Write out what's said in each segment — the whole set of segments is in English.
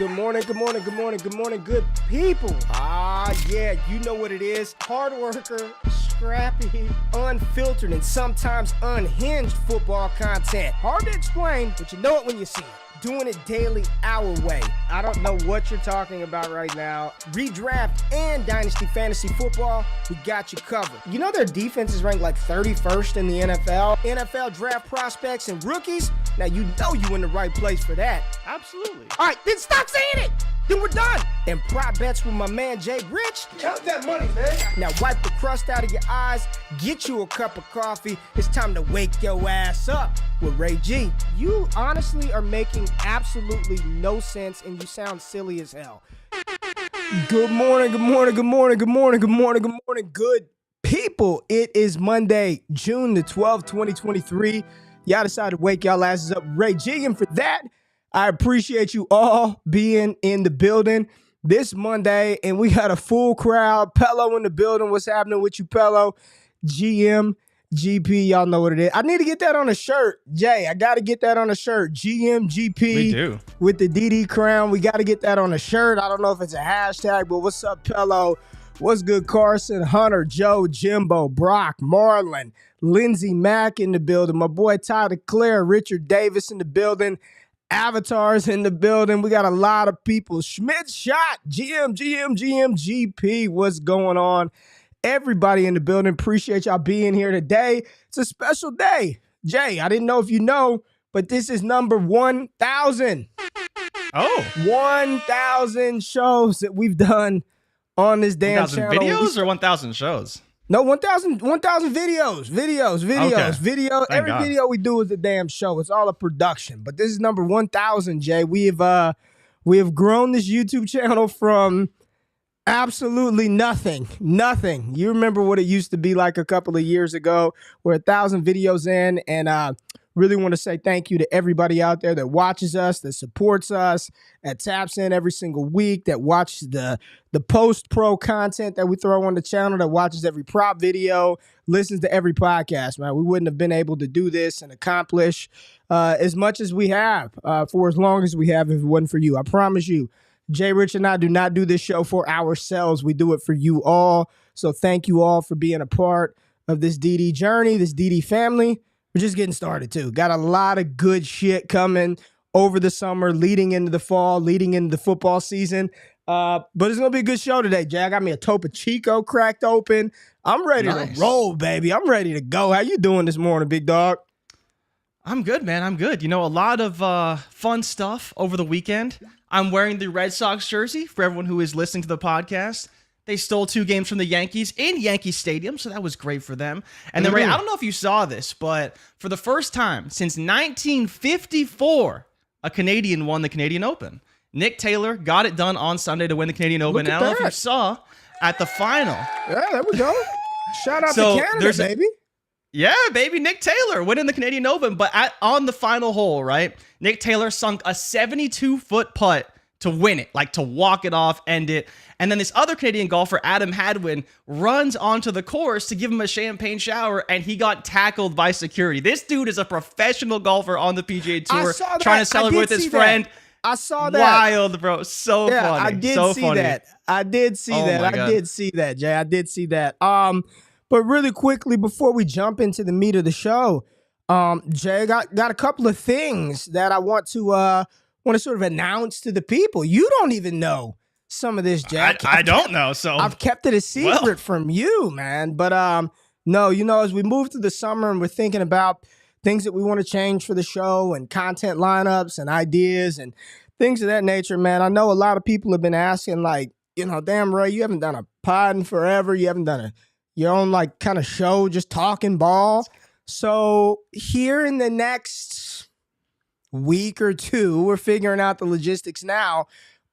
Good morning, good morning, good morning, good morning, good people. Yeah, you know what it is. Hard worker, scrappy, unfiltered, and sometimes unhinged football content. Hard to explain, but you know it when you see it. Doing it daily our way. I don't know what you're talking about right now. Redraft and Dynasty Fantasy Football, we got you covered. You know their defense is ranked like 31st in the NFL? NFL draft prospects and rookies? Now you know you in the right place for that. Absolutely. All right, then stop saying it. Then we're done. And prop bets with my man Jay Rich. Count that money, man. Now wipe the crust out of your eyes. Get you a cup of coffee. It's time to wake your ass up with Ray G. You honestly are making absolutely no sense and you sound silly as hell. Good morning, good morning, good morning, good morning, good morning, good morning, good people. It is Monday, June the 12th, 2023. Y'all decided to wake y'all asses up. Ray G, and for that, I appreciate you all being in the building this Monday, and we got a full crowd. Pello in the building. What's happening with you, Pello? GM, GP, y'all know what it is. I need to get that on a shirt. Jay, I got to get that on a shirt. GM, GP. We do. With the DD crown. We got to get that on a shirt. I don't know if it's a hashtag, but what's up, Pello? What's good, Carson, Hunter, Joe, Jimbo, Brock, Marlon, Lindsey Mack in the building. My boy Tyler Clare, Richard Davis in the building. Avatars in the building. We got a lot of people. Schmidt Shot, GM, GP. What's going on? Everybody in the building. Appreciate y'all being here today. It's a special day. Jay, I didn't know if you know, but this is number 1,000. Oh. 1,000 shows that we've done on this damn 1,000 channel. videos or 1,000 shows? No, 1,000 videos. Okay. Video. Thank Every God. video we do is a damn show. It's all a production. But this is number 1,000, Jay. We have grown this YouTube channel from absolutely nothing. You remember what it used to be like a couple of years ago. We're 1,000 videos in, and really want to say thank you to everybody out there that watches us, that supports us, that taps in every single week, that watches the post-pro content that we throw on the channel, that watches every prop video, listens to every podcast, man. We wouldn't have been able to do this and accomplish as much as we have for as long as we have if it wasn't for you. I promise you, Jay Rich and I do not do this show for ourselves. We do it for you all. So thank you all for being a part of this DD journey, this DD family. We're just getting started, too. Got a lot of good shit coming over the summer, leading into the fall, leading into the football season. But it's going to be a good show today, Jay. I got me a Topo Chico cracked open. I'm ready to roll, baby. I'm ready to go. How you doing this morning, big dog? I'm good, man. I'm good. You know, a lot of fun stuff over the weekend. I'm wearing the Red Sox jersey for everyone who is listening to the podcast. They stole 2 games from the Yankees in Yankee Stadium, so that was great for them. And then, Ray, I don't know if you saw this, but for the first time since 1954, a Canadian won the Canadian Open. Nick Taylor got it done on Sunday to win the Canadian Open. And I don't know if you saw at the final. Yeah, there we go. Shout out to Canada, baby. Yeah, baby, Nick Taylor winning the Canadian Open. But on the final hole, right, Nick Taylor sunk a 72-foot putt to win it, like to walk it off, end it. And then this other Canadian golfer, Adam Hadwin, runs onto the course to give him a champagne shower, and he got tackled by security. This dude is a professional golfer on the PGA Tour, trying to celebrate with his friend. I saw that. Wild, bro. So funny. I did see that. I did see that, Jay. I did see that. But really quickly, before we jump into the meat of the show, Jay, got a couple of things that I want to sort of announce to the people. You don't even know some of this, Jack. I don't know, so I've kept it a secret from you, man. But no, you know, as we move through the summer and we're thinking about things that we want to change for the show and content lineups and ideas and things of that nature, man. I know a lot of people have been asking, like, you know, damn, Ray, you haven't done a pod in forever. You haven't done your own like kind of show, just talking ball. So here in the next week or two, we're figuring out the logistics now.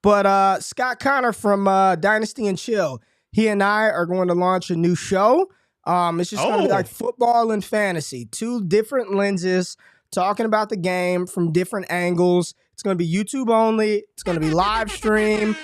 But Scott Connor from Dynasty and Chill, he and I are going to launch a new show. It's just going to be like football and fantasy, 2 different lenses, talking about the game from different angles. It's going to be YouTube only. It's going to be live stream.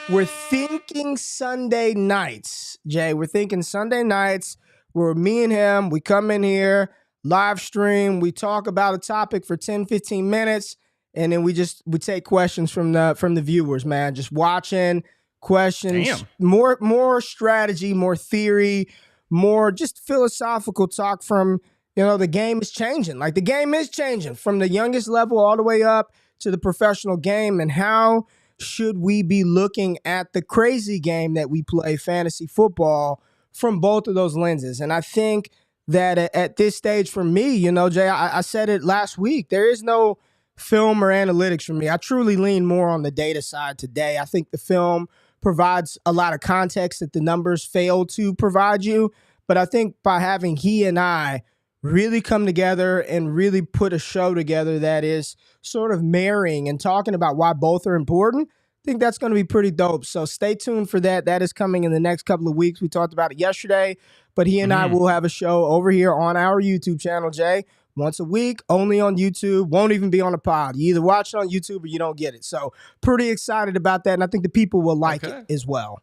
We're thinking Sunday nights, Jay. We're thinking Sunday nights where me and him, we come in here, live stream, we talk about a topic for 10, 15 minutes, and then we take questions from the viewers, man. Just watching questions. Damn. More strategy, more theory, more just philosophical talk from, the game is changing. Like, the game is changing from the youngest level all the way up to the professional game. And how should we be looking at the crazy game that we play, fantasy football, from both of those lenses? And I think that at this stage for me, Jay, I said it last week, there is no film or analytics for me. I truly lean more on the data side today. I think the film provides a lot of context that the numbers fail to provide you. But I think by having he and I really come together and really put a show together that is sort of marrying and talking about why both are important, I think that's going to be pretty dope. So stay tuned for that. That is coming in the next couple of weeks. We talked about it yesterday, but he and I will have a show over here on our YouTube channel, Jay, once a week, only on YouTube, won't even be on a pod. You either watch it on YouTube or you don't get it. So pretty excited about that, and I think the people will like it as well.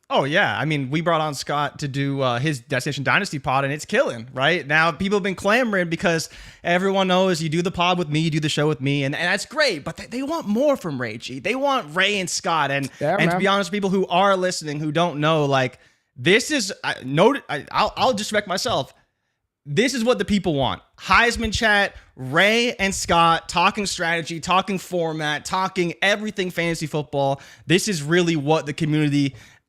Oh, yeah. I mean, we brought on Scott to do his Destination Dynasty pod, and it's killing, right? Now, people have been clamoring because everyone knows you do the pod with me, you do the show with me, and that's great, but they want more from Ray G. They want Ray and Scott, and to be honest, people who are listening, who don't know, like, this is, I'll just direct myself. This is what the people want. Heisman chat, Ray and Scott talking strategy, talking format, talking everything fantasy football. This is really what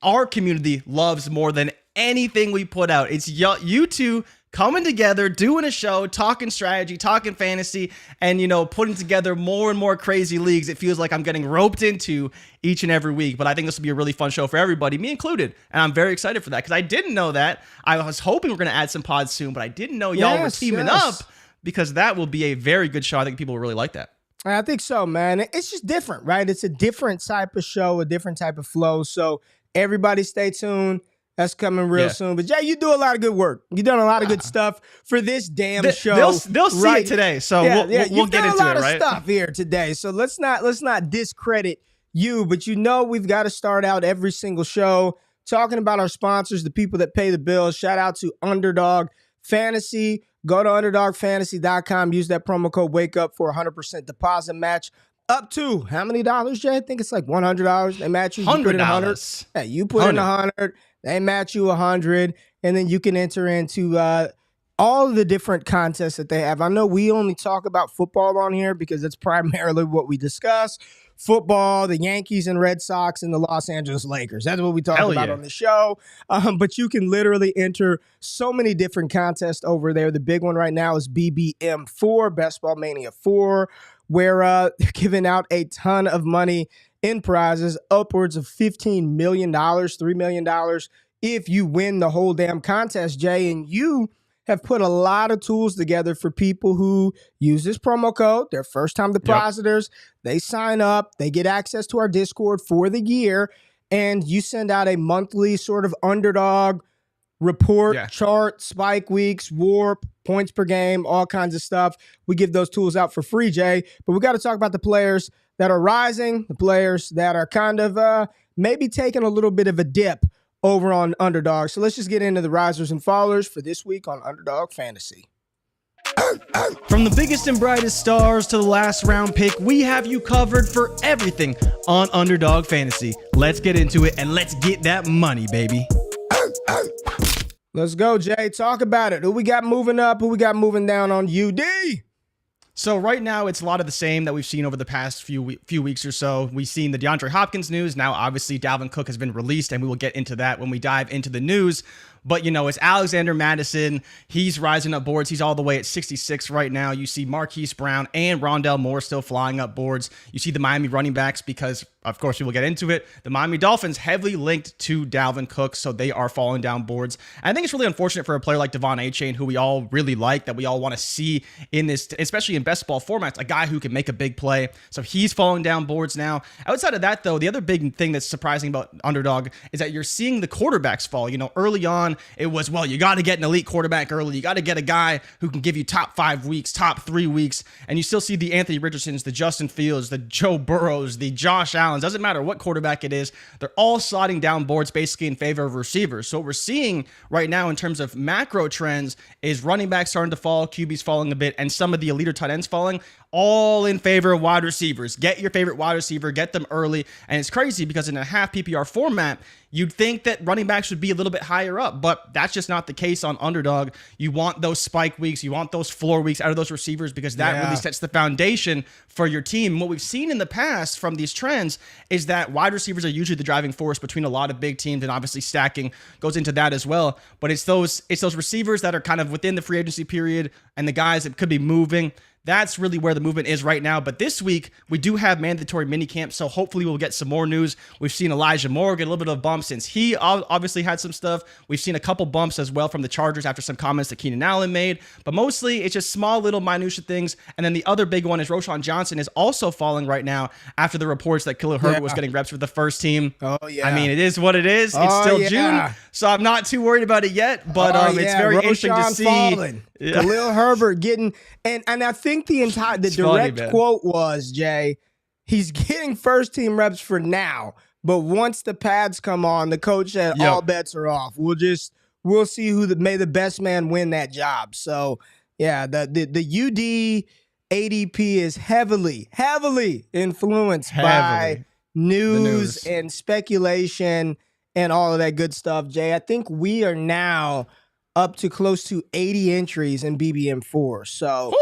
our community loves more than anything we put out. It's you two coming together, doing a show, talking strategy, talking fantasy, and, putting together more and more crazy leagues. It feels like I'm getting roped into each and every week, but I think this will be a really fun show for everybody, me included. And I'm very excited for that because I didn't know that. I was hoping we're going to add some pods soon, but I didn't know y'all were teaming up, because that will be a very good show. I think people will really like that. I think so, man. It's just different, right? It's a different type of show, a different type of flow. So everybody stay tuned. That's coming real soon. But Jay, you do a lot of good work. You've done a lot of good stuff for this damn show. They'll see it today. So we'll get into it, right? You've done a lot of stuff here today. So let's not discredit you, but we've got to start out every single show talking about our sponsors, the people that pay the bills. Shout out to Underdog Fantasy. Go to underdogfantasy.com. Use that promo code WAKEUP for a 100% deposit match. Up to how many dollars, Jay? I think it's like $100. They match you. You put in $100. Yeah, you put in $100. They match you $100, and then you can enter into all of the different contests that they have. I know we only talk about football on here because it's primarily what we discuss. Football, the Yankees and Red Sox, and the Los Angeles Lakers. That's what we talk about on the show. But you can literally enter so many different contests over there. The big one right now is BBM4, Best Ball Mania 4, where they're giving out a ton of money in prizes, upwards of $15 million, $3 million, if you win the whole damn contest, Jay. And you have put a lot of tools together for people who use this promo code. They're first-time depositors. They sign up. They get access to our Discord for the year. And you send out a monthly sort of Underdog report, chart, spike weeks, warp, points per game, all kinds of stuff. We give those tools out for free, Jay. But we got to talk about the players that are rising, the players that are kind of maybe taking a little bit of a dip over on Underdog. So let's just get into the risers and fallers for this week on Underdog Fantasy. From the biggest and brightest stars to the last round pick, we have you covered for everything on Underdog Fantasy. Let's get into it and let's get that money, baby. Let's go, Jay. Talk about it. Who we got moving up? Who we got moving down on UD? So right now, it's a lot of the same that we've seen over the past few weeks or so. We've seen the DeAndre Hopkins news. Now, obviously, Dalvin Cook has been released, and we will get into that when we dive into the news. But, it's Alexander Mattison. He's rising up boards. He's all the way at 66 right now. You see Marquise Brown and Rondell Moore still flying up boards. You see the Miami running backs because, of course, we will get into it. The Miami Dolphins heavily linked to Dalvin Cook, so they are falling down boards. And I think it's really unfortunate for a player like Devon Achane, who we all really like, that we all want to see in this, especially in best ball formats, a guy who can make a big play. So he's falling down boards now. Outside of that, though, the other big thing that's surprising about Underdog is that you're seeing the quarterbacks fall. Early on, on, it was, well, you got to get an elite quarterback early. You got to get a guy who can give you top 5 weeks, top 3 weeks. And you still see the Anthony Richardsons, the Justin Fields, the Joe Burrows, the Josh Allens. Doesn't matter what quarterback it is. They're all sliding down boards basically in favor of receivers. So what we're seeing right now in terms of macro trends is running backs starting to fall, QBs falling a bit, and some of the elite or tight ends falling, all in favor of wide receivers. Get your favorite wide receiver, get them early. And it's crazy because in a half PPR format, you'd think that running backs would be a little bit higher up, but that's just not the case on Underdog. You want those spike weeks, you want those floor weeks out of those receivers because that really sets the foundation for your team. And what we've seen in the past from these trends is that wide receivers are usually the driving force between a lot of big teams, and obviously stacking goes into that as well. But it's those receivers that are kind of within the free agency period and the guys that could be moving. That's really where the movement is right now. But this week, we do have mandatory minicamp, so hopefully we'll get some more news. We've seen Elijah Moore get a little bit of a bump since he obviously had some stuff. We've seen a couple bumps as well from the Chargers after some comments that Keenan Allen made. But mostly, it's just small little minutia things. And then the other big one is Roschon Johnson is also falling right now after the reports that Khalil Herbert was getting reps with the first team. Oh, yeah. I mean, it is what it is. It's still June, so I'm not too worried about it yet. But it's very interesting to see. Yeah. Khalil Herbert getting, and I think the direct quote was, Jay, he's getting first team reps for now, but once the pads come on, the coach said all bets are off. We'll see may the best man win that job. So yeah, the UD ADP is heavily influenced by news and speculation and all of that good stuff, Jay. I think we are now up to close to 80 entries in BBM4. So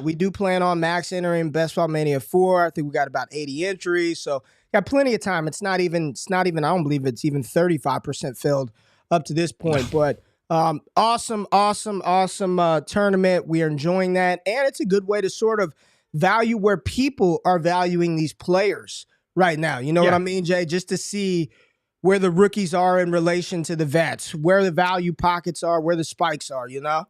we do plan on max entering Best Ball Mania 4. I think we got about 80 entries. So got plenty of time. It's not even, I don't believe it's even 35% filled up to this point. But awesome tournament. We are enjoying that. And it's a good way to sort of value where people are valuing these players right now. You know what I mean, Jay? Just to see where the rookies are in relation to the vets, where the value pockets are, where the spikes are, you know?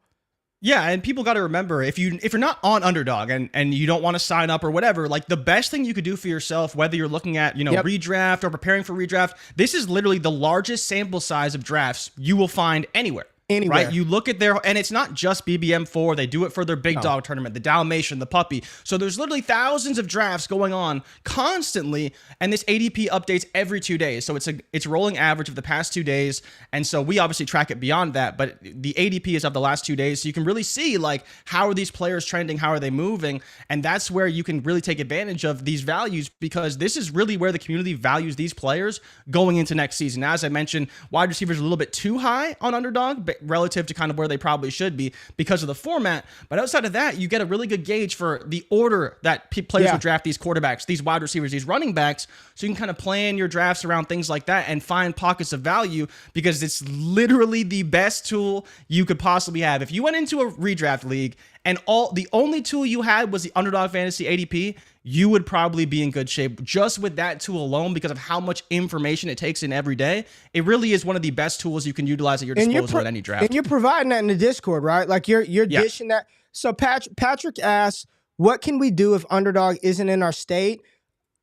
Yeah, and people got to remember, if you're not on Underdog and you don't want to sign up or whatever, like the best thing you could do for yourself, whether you're looking at, redraft or preparing for redraft, this is literally the largest sample size of drafts you will find anywhere. Right? You look at and it's not just BBM4. They do it for their big dog tournament, the Dalmatian, the puppy. So there's literally thousands of drafts going on constantly, and this ADP updates every 2 days. So it's rolling average of the past 2 days, and so we obviously track it beyond that, but the ADP is of the last 2 days, so you can really see like how are these players trending, how are they moving, and that's where you can really take advantage of these values because this is really where the community values these players going into next season. Now, as I mentioned, wide receivers are a little bit too high on Underdog, but relative to kind of where they probably should be because of the format. But outside of that, you get a really good gauge for the order that players would draft these quarterbacks, these wide receivers, these running backs. So you can kind of plan your drafts around things like that and find pockets of value because it's literally the best tool you could possibly have. If you went into a redraft league and the only tool you had was the Underdog Fantasy ADP, you would probably be in good shape just with that tool alone because of how much information it takes in every day. It really is one of the best tools you can utilize at your disposal at any draft. And you're providing that in the Discord, right? Like you're dishing that. So Patrick asks, what can we do if Underdog isn't in our state?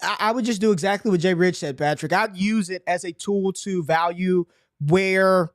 I would just do exactly what Jay Rich said, Patrick. I'd use it as a tool to value where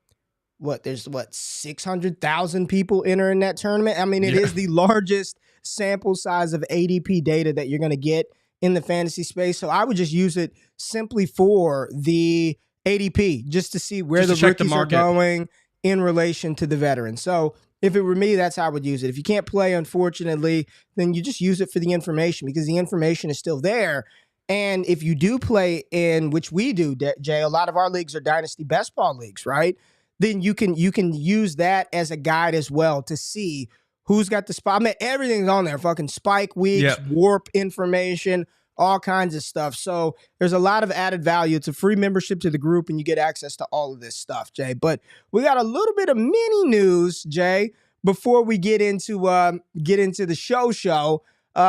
there's 600,000 people enter in that tournament. I mean, it is the largest sample size of ADP data that you're going to get in the fantasy space. So I would just use it simply for the ADP, just to see where the rookies are going in relation to the veterans. So if it were me, that's how I would use it. If you can't play, unfortunately, then you just use it for the information because the information is still there. And if you do play in, which we do, Jay, a lot of our leagues are Dynasty Best Ball leagues, right? Then you can use that as a guide as well to see who's got the spot. I mean, everything's on there. Fucking spike weeks, warp information, all kinds of stuff. So there's a lot of added value. It's a free membership to the group, and you get access to all of this stuff, Jay. But we got a little bit of mini news, Jay, before we get into the show.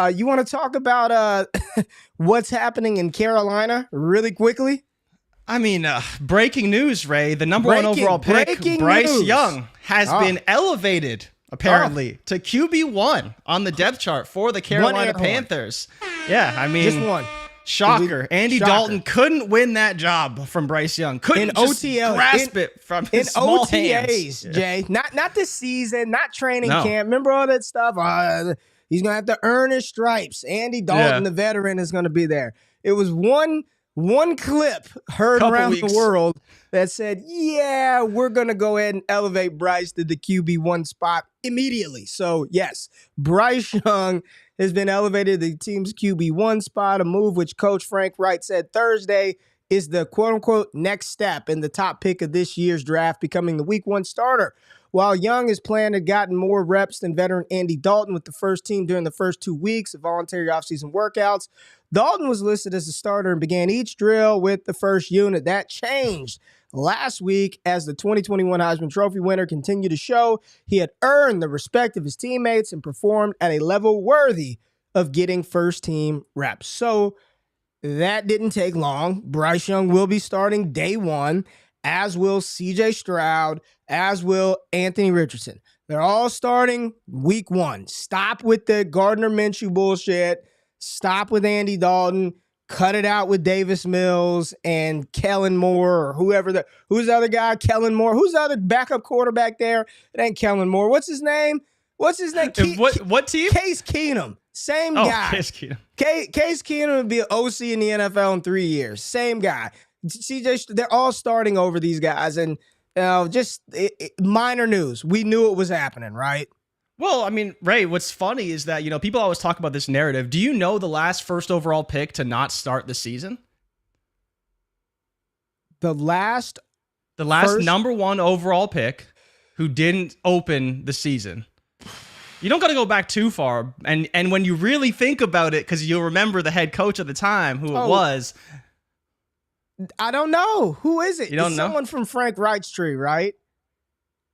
You want to talk about what's happening in Carolina really quickly? I mean, breaking news, Ray. The number one overall pick, Bryce Young, has been elevated, apparently, to QB1 on the depth chart for the Carolina Panthers. Yeah, I mean, just one. Shocker. Andy Dalton couldn't win that job from Bryce Young. Couldn't just grasp it from his small hands. Jay. Not this season, not training camp. Remember all that stuff? He's going to have to earn his stripes. Andy Dalton, the veteran, is going to be there. It was one clip heard around the world that said, yeah, we're going to go ahead and elevate Bryce to the QB1 spot immediately. So, yes, Bryce Young has been elevated to the team's QB1 spot, a move which Coach Frank Wright said Thursday is the quote-unquote next step in the top pick of this year's draft, becoming the Week 1 starter. While Young is planned to have gotten more reps than veteran Andy Dalton with the first team during the first 2 weeks of voluntary offseason workouts, Dalton was listed as a starter and began each drill with the first unit. That changed last week as the 2021 Heisman Trophy winner continued to show he had earned the respect of his teammates and performed at a level worthy of getting first-team reps. So that didn't take long. Bryce Young will be starting day one, as will C.J. Stroud, as will Anthony Richardson. They're all starting week 1. Stop with the Gardner Minshew bullshit. Stop with Andy Dalton. Cut it out with Davis Mills and Kellen Moore or whoever. Who's the other guy? Kellen Moore. Who's the other backup quarterback there? It ain't Kellen Moore. What's his name? What team? Case Keenum. Same guy. Case Keenum. Case Keenum would be an OC in the NFL in 3 years. Same guy. CJ, they're all starting over these guys, and just minor news. We knew it was happening, right? Well, I mean, Ray, what's funny is that, people always talk about this narrative. Do you know the last first overall pick to not start the season? The last number 1 overall pick who didn't open the season. You don't got to go back too far. And when you really think about it, because you'll remember the head coach at the time, who it was. I don't know. Who is it? You don't know? Someone from Frank Wright's tree, right?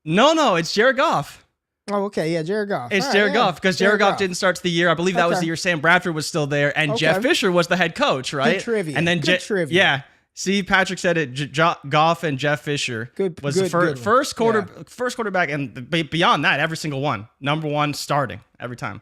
No, it's Jared Goff. Oh, okay. Yeah, Jared Goff. It's Jared Goff, because Jared Goff didn't start the year. I believe that was the year Sam Bradford was still there, and Jeff Fisher was the head coach, right? Good trivia. And then trivia. Yeah. See, Patrick said it. Goff and Jeff Fisher was the first quarterback, and beyond that, every single one, number 1 starting every time.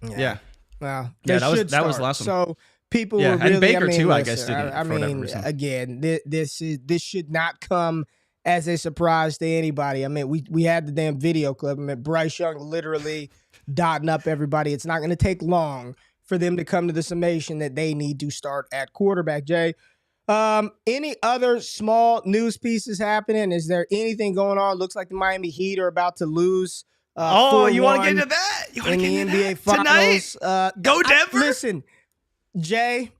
Yeah. Well, that was the last one. So people were really, and Baker too, listen, I guess. Didn't, again, this should not come as a surprise to anybody. I mean, we had the damn video clip. I mean, Bryce Young literally dotting up everybody. It's not going to take long for them to come to the summation that they need to start at quarterback. Jay, any other small news pieces happening? Is there anything going on? Looks like the Miami Heat are about to lose. You want to get into that? In the NBA Finals tonight? Go Denver. Listen, Jay,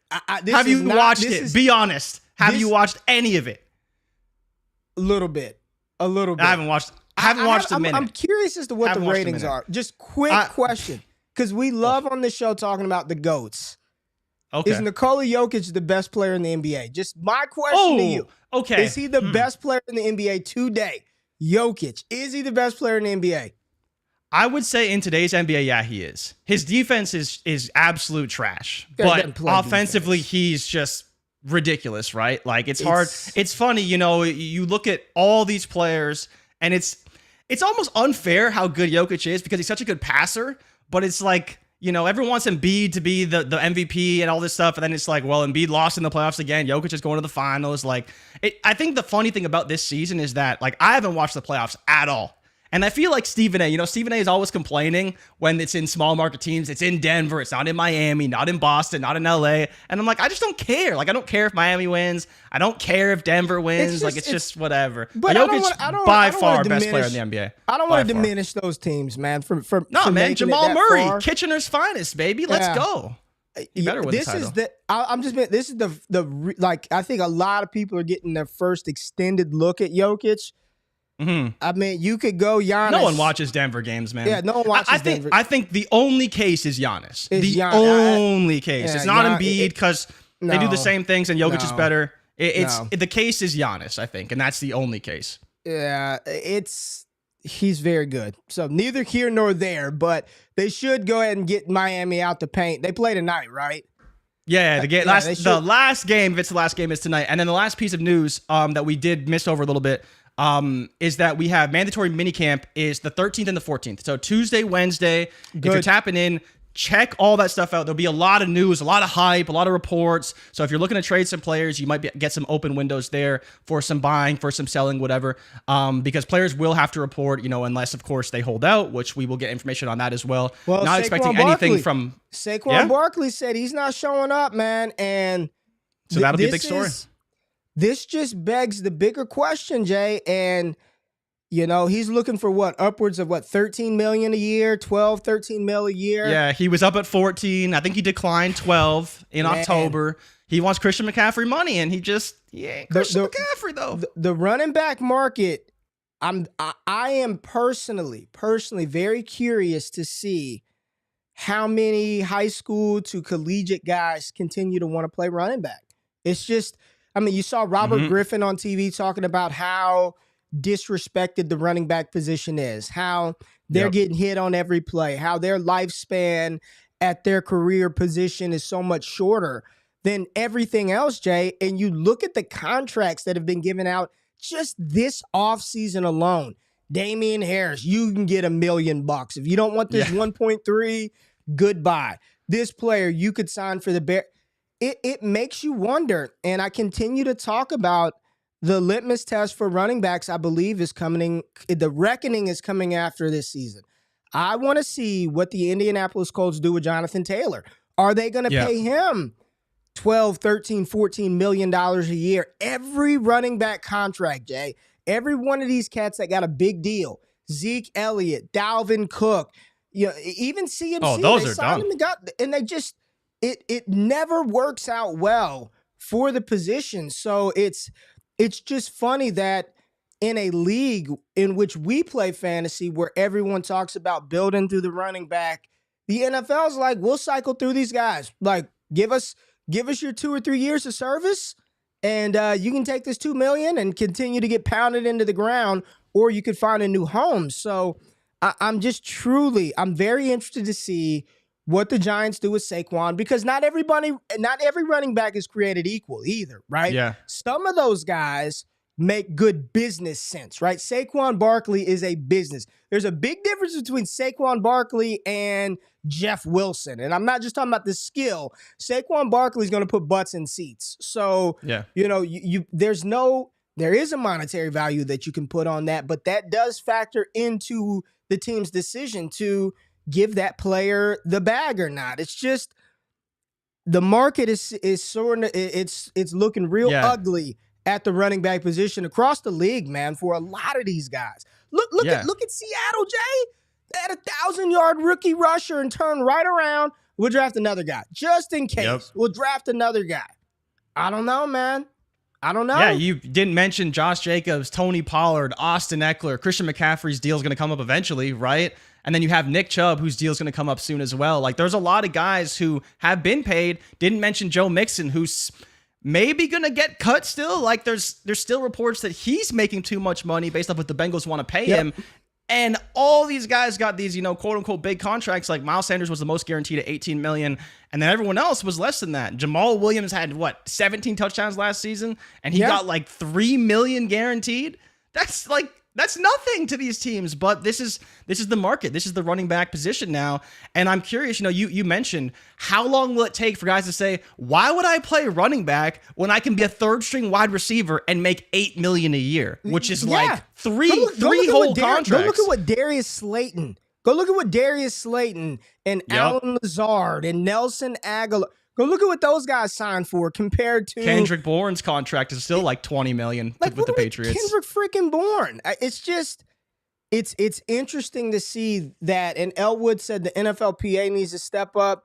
have you watched it? Be honest. Have you watched any of it? A little bit. I haven't watched a minute. I'm curious as to what the ratings are. Just quick question, because we love on this show talking about the GOATs. Okay. Is Nikola Jokic the best player in the NBA? Just my question to you. Okay. Is he the best player in the NBA today? Jokic. Is he the best player in the NBA? I would say in today's NBA, yeah, he is. His defense is absolute trash. But offensively, he's just ridiculous, right? Like, it's hard. It's funny, you look at all these players, and it's almost unfair how good Jokic is, because he's such a good passer, but it's like, everyone wants Embiid to be the MVP and all this stuff, and then it's like, well, Embiid lost in the playoffs again. Jokic is going to the finals. Like, I think the funny thing about this season is that, like, I haven't watched the playoffs at all. And I feel like Stephen A. Stephen A. is always complaining when it's in small market teams. It's in Denver. It's not in Miami, not in Boston, not in LA. And I'm like, I just don't care. Like, I don't care if Miami wins. I don't care if Denver wins. It's just whatever. But Jokic, by far, best player in the NBA. I don't want to diminish those teams, man. Man, Jamal Murray, far. Kitchener's finest, baby. Let's go. You better win the title. This is the like, I think a lot of people are getting their first extended look at Jokic. Mm-hmm. I mean, you could go Giannis. No one watches Denver games, man. Yeah, no one watches Denver. I think the only case is Giannis. Only case. Yeah, it's not Embiid, because they do the same things and Jokic is better. The case is Giannis, I think, and that's the only case. Yeah, he's very good. So neither here nor there, but they should go ahead and get Miami out the paint. They play tonight, right? Yeah, the last game, if it's the last game, is tonight. And then the last piece of news that we did miss over a little bit is that we have mandatory minicamp is the 13th and the 14th. So Tuesday, Wednesday, if you're tapping in, check all that stuff out. There'll be a lot of news, a lot of hype, a lot of reports. So if you're looking to trade some players, you might get some open windows there for some buying, for some selling, whatever. Because players will have to report, unless, of course, they hold out, which we will get information on that as well. Not Saquon expecting Barkley, anything from... Saquon Barkley said he's not showing up, man. And so that'll be a big story. This just begs the bigger question, Jay. And he's looking for upwards of 13 million a year, 12, 13 mil a year. Yeah, he was up at 14. I think he declined 12 in October. He wants Christian McCaffrey money, and he ain't Christian McCaffrey though. The running back market, I am personally very curious to see how many high school to collegiate guys continue to want to play running back. It's just, you saw Robert Griffin on TV talking about how disrespected the running back position is, how they're getting hit on every play, how their lifespan at their career position is so much shorter than everything else, Jay. And you look at the contracts that have been given out just this offseason alone. Damian Harris, you can get $1 million. If you don't want this 1.3, goodbye. This player you could sign for the Bears. It makes you wonder. And I continue to talk about the litmus test for running backs, I believe, is coming. The reckoning is coming after this season. I want to see what the Indianapolis Colts do with Jonathan Taylor. Are they going to pay him $12, $13, $14 million a year? Every running back contract, Jay, every one of these cats that got a big deal, Zeke Elliott, Dalvin Cook, even CMC, those they are signed done. And they just, it never works out well for the position. So it's just funny that in a league in which we play fantasy, where everyone talks about building through the running back, the NFL's like, we'll cycle through these guys. Like, give us your 2 or 3 years of service, and you can take this $2 million and continue to get pounded into the ground, or you could find a new home. So I'm very interested to see what the Giants do with Saquon, because not every running back is created equal either, right? Yeah. Some of those guys make good business sense, right? Saquon Barkley is a business. There's a big difference between Saquon Barkley and Jeff Wilson. And I'm not just talking about the skill. Saquon Barkley is going to put butts in seats. So, there is a monetary value that you can put on that, but that does factor into the team's decision to give that player the bag or not. It's just the market is sort of it's looking real ugly at the running back position across the league, man, for a lot of these guys. Look at Seattle, Jay. They had a 1,000-yard rookie rusher and turn right around. We'll draft another guy just in case. Yep. We'll draft another guy. I don't know, man. I don't know. Yeah, you didn't mention Josh Jacobs, Tony Pollard, Austin Eckler. Christian McCaffrey's deal is going to come up eventually, right? And then you have Nick Chubb, whose deal is going to come up soon as well. Like, there's a lot of guys who have been paid. Didn't mention Joe Mixon, who's maybe going to get cut still. Like, there's still reports that he's making too much money based off what the Bengals want to pay him. And all these guys got these, quote unquote big contracts. Like Miles Sanders was the most guaranteed at $18 million. And then everyone else was less than that. Jamal Williams had 17 touchdowns last season, and he got like $3 million guaranteed. That's nothing to these teams, but this is the market. This is the running back position now. And I'm curious, you mentioned, how long will it take for guys to say, why would I play running back when I can be a third string wide receiver and make $8 million a year, which is like three whole contracts. Go look at what Darius Slayton and Alan Lazard and Nelson Aguilar. Go look at what those guys signed for compared to Kendrick Bourne's contract is still like $20 million with the Patriots. Kendrick freaking Bourne. It's just, it's interesting to see that. And Elwood said the NFLPA needs to step up.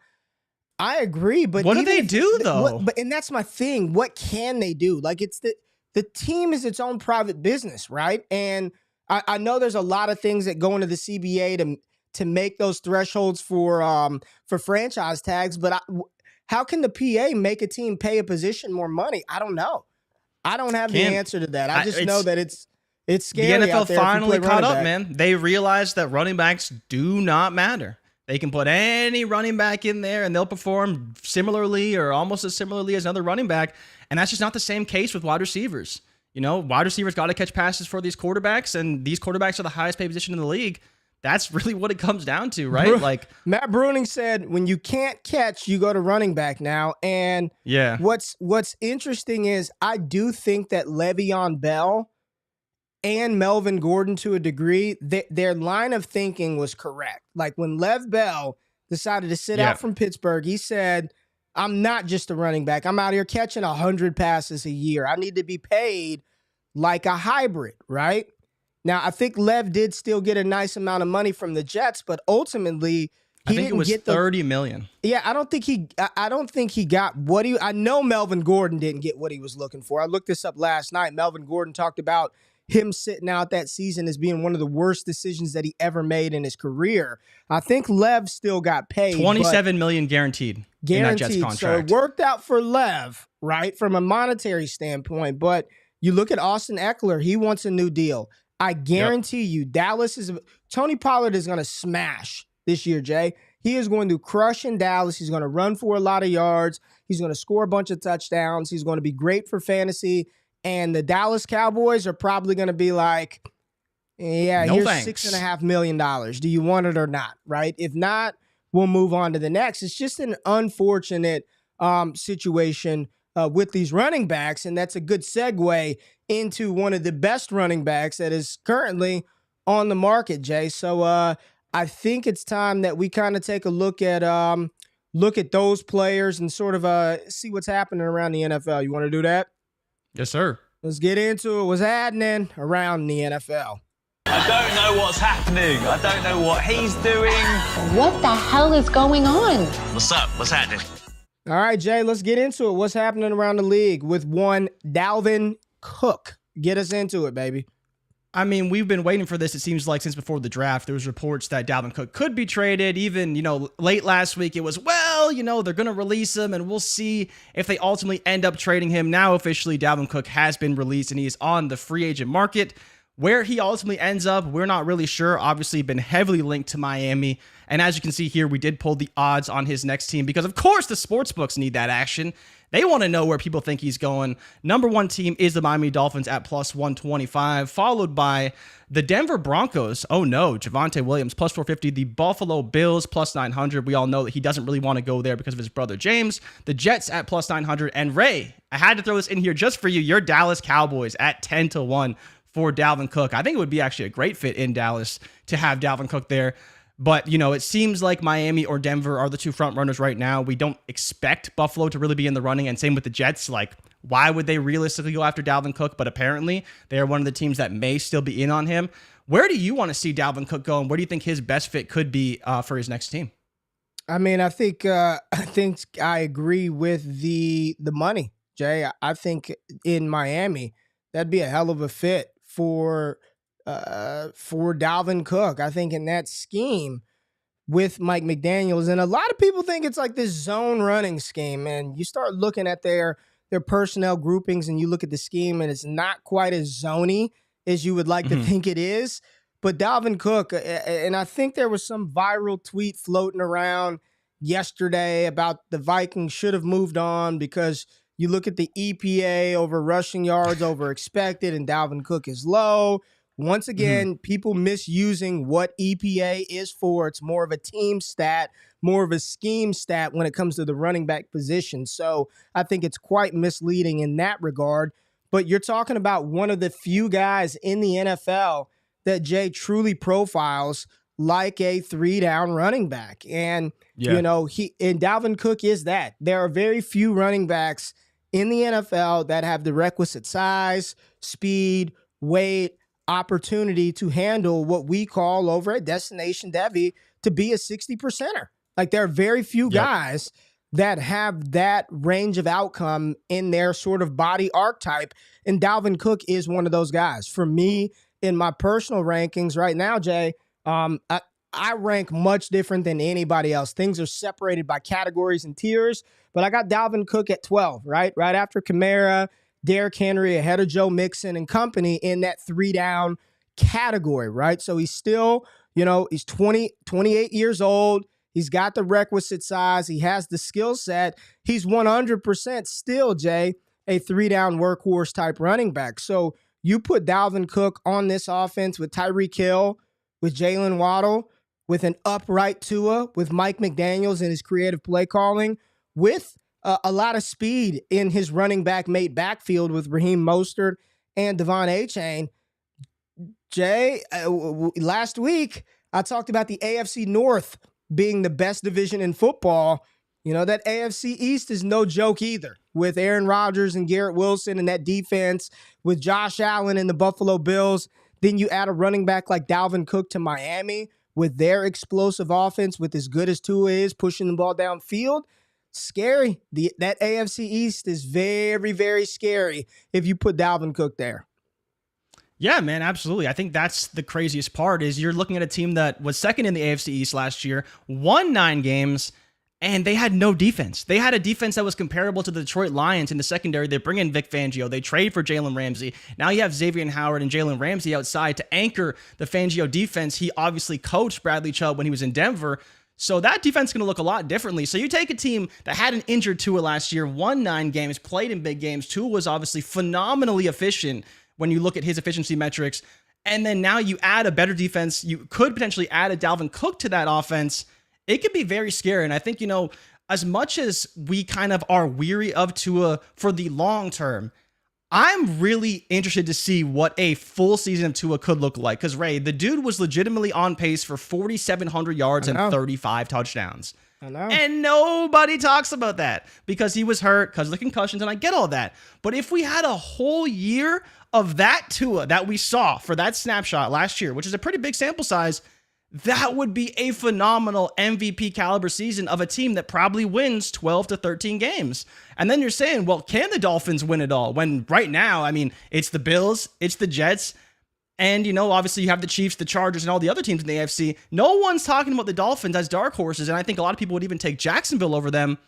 I agree, but what do they do though? And that's my thing. What can they do? Like, it's the team is its own private business, right? And I know there's a lot of things that go into the CBA to make those thresholds for franchise tags, but how can the PA make a team pay a position more money? I don't know. I don't have the answer to that. I just know that it's scary. The NFL NFL finally caught up, back. man. They realized that running backs do not matter. They can put any running back in there and they'll perform similarly or almost as similarly as another running back. And that's just not the same case with wide receivers. Wide receivers got to catch passes for these quarterbacks, and these quarterbacks are the highest paid position in the league. that's really what it comes down to, right? Like Matt Bruning said, when you can't catch, you go to running back now. And yeah, what's interesting is I do think that Le'Veon Bell and Melvin Gordon, to a degree, their line of thinking was correct. Like when Lev Bell decided to sit out from Pittsburgh, he said, I'm not just a running back. I'm out here catching 100 passes a year. I need to be paid like a hybrid, right? Now, I think Lev did still get a nice amount of money from the Jets, but ultimately I think it was $30 million. Yeah, I don't think he got what he. I know Melvin Gordon didn't get what he was looking for. I looked this up last night. Melvin Gordon talked about him sitting out that season as being one of the worst decisions that he ever made in his career. I think Lev still got paid. $27 million guaranteed in that Jets contract. So it worked out for Lev, right, from a monetary standpoint. But you look at Austin Eckler, he wants a new deal. I guarantee you, Tony Pollard is going to smash this year, Jay. He is going to crush in Dallas. He's going to run for a lot of yards. He's going to score a bunch of touchdowns. He's going to be great for fantasy. And the Dallas Cowboys are probably going to be like, yeah, no here's thanks. $6.5 million. Do you want it or not, right? If not, we'll move on to the next. It's just an unfortunate situation with these running backs, and that's a good segue into one of the best running backs that is currently on the market, Jay. So I think it's time that we kind of take a look at those players and sort of see what's happening around the NFL. You want to do that? Yes, sir. Let's get into it. What's happening around the NFL? I don't know what's happening. I don't know what he's doing. What the hell is going on? What's up? What's happening? All right, Jay, let's get into it. What's happening around the league with one Dalvin Cook? Get us into it, baby. I mean, we've been waiting for this, it seems like, since before the draft. There was reports that Dalvin Cook could be traded. Even, late last week, it was, they're going to release him, and we'll see if they ultimately end up trading him. Now, officially, Dalvin Cook has been released, and he is on the free agent market. Where he ultimately ends up, we're not really sure. Obviously, been heavily linked to Miami. And as you can see here, we did pull the odds on his next team because, of course, the sportsbooks need that action. They want to know where people think he's going. Number one team is the Miami Dolphins at plus 125, followed by the Denver Broncos. Oh, no, Javonte Williams, plus 450. The Buffalo Bills, plus 900. We all know that he doesn't really want to go there because of his brother James. The Jets at plus 900. And Ray, I had to throw this in here just for you. Your Dallas Cowboys at 10-1 for Dalvin Cook. I think it would be actually a great fit in Dallas to have Dalvin Cook there. But, it seems like Miami or Denver are the two front runners right now. We don't expect Buffalo to really be in the running, and same with the Jets. Like, why would they realistically go after Dalvin Cook? But apparently, they are one of the teams that may still be in on him. Where do you want to see Dalvin Cook go, and where do you think his best fit could be for his next team? I mean, I think I agree with the money, Jay. I think in Miami, that'd be a hell of a fit for Dalvin Cook. I think in that scheme with Mike McDaniels, and a lot of people think it's like this zone running scheme, and you start looking at their personnel groupings and you look at the scheme and it's not quite as zony as you would like to think it is. But Dalvin Cook, and I think there was some viral tweet floating around yesterday about the Vikings should have moved on because you look at the EPA over rushing yards over expected and Dalvin Cook is low. Once again, people misusing what EPA is for. It's more of a team stat, more of a scheme stat when it comes to the running back position. So I think it's quite misleading in that regard. But you're talking about one of the few guys in the NFL that Jay truly profiles like a 3-down running back. And, Dalvin Cook is that. There are very few running backs in the NFL that have the requisite size, speed, weight, opportunity to handle what we call over at Destination Devy to be a 60%er. Like there are very few guys that have that range of outcome in their sort of body archetype. And Dalvin Cook is one of those guys. For me, in my personal rankings right now, Jay, I rank much different than anybody else. Things are separated by categories and tiers, but I got Dalvin Cook at 12, right? Right after Kamara, Derrick Henry, ahead of Joe Mixon and company in that 3-down category, right? So he's still, he's 28 years old. He's got the requisite size. He has the skill set. He's 100% still, Jay, a 3-down workhorse type running back. So you put Dalvin Cook on this offense with Tyreek Hill, with Jalen Waddle, with an upright Tua, with Mike McDaniels and his creative play calling, with a lot of speed in his running back mate backfield with Raheem Mostert and Devon Achane. Jay, last week I talked about the AFC North being the best division in football. You know, that AFC East is no joke either, with Aaron Rodgers and Garrett Wilson and that defense, with Josh Allen and the Buffalo Bills. Then you add a running back like Dalvin Cook to Miami with their explosive offense, with as good as Tua is, pushing the ball downfield. Scary. That AFC East is very, very scary if you put Dalvin Cook there. Yeah, man, absolutely. I think that's the craziest part is you're looking at a team that was second in the AFC East last year, won 9 games, and they had no defense. They had a defense that was comparable to the Detroit Lions in the secondary. They bring in Vic Fangio. They trade for Jalen Ramsey. Now you have Xavier Howard and Jalen Ramsey outside to anchor the Fangio defense. He obviously coached Bradley Chubb when he was in Denver. So that defense is going to look a lot differently. So you take a team that had an injured Tua last year, won 9 games, played in big games. Tua was obviously phenomenally efficient when you look at his efficiency metrics. And then now you add a better defense. You could potentially add a Dalvin Cook to that offense. It could be very scary. And I think, as much as we kind of are weary of Tua for the long term, I'm really interested to see what a full season of Tua could look like. Because, Ray, the dude was legitimately on pace for 4,700 yards and 35 touchdowns. I know. And nobody talks about that because he was hurt, because of the concussions, and I get all that. But if we had a whole year of that Tua that we saw for that snapshot last year, which is a pretty big sample size, that would be a phenomenal MVP caliber season of a team that probably wins 12 to 13 games. And then you're saying, well, can the Dolphins win it all? When right now, I mean, it's the Bills, it's the Jets, and, obviously you have the Chiefs, the Chargers, and all the other teams in the AFC. No one's talking about the Dolphins as dark horses, and I think a lot of people would even take Jacksonville over them.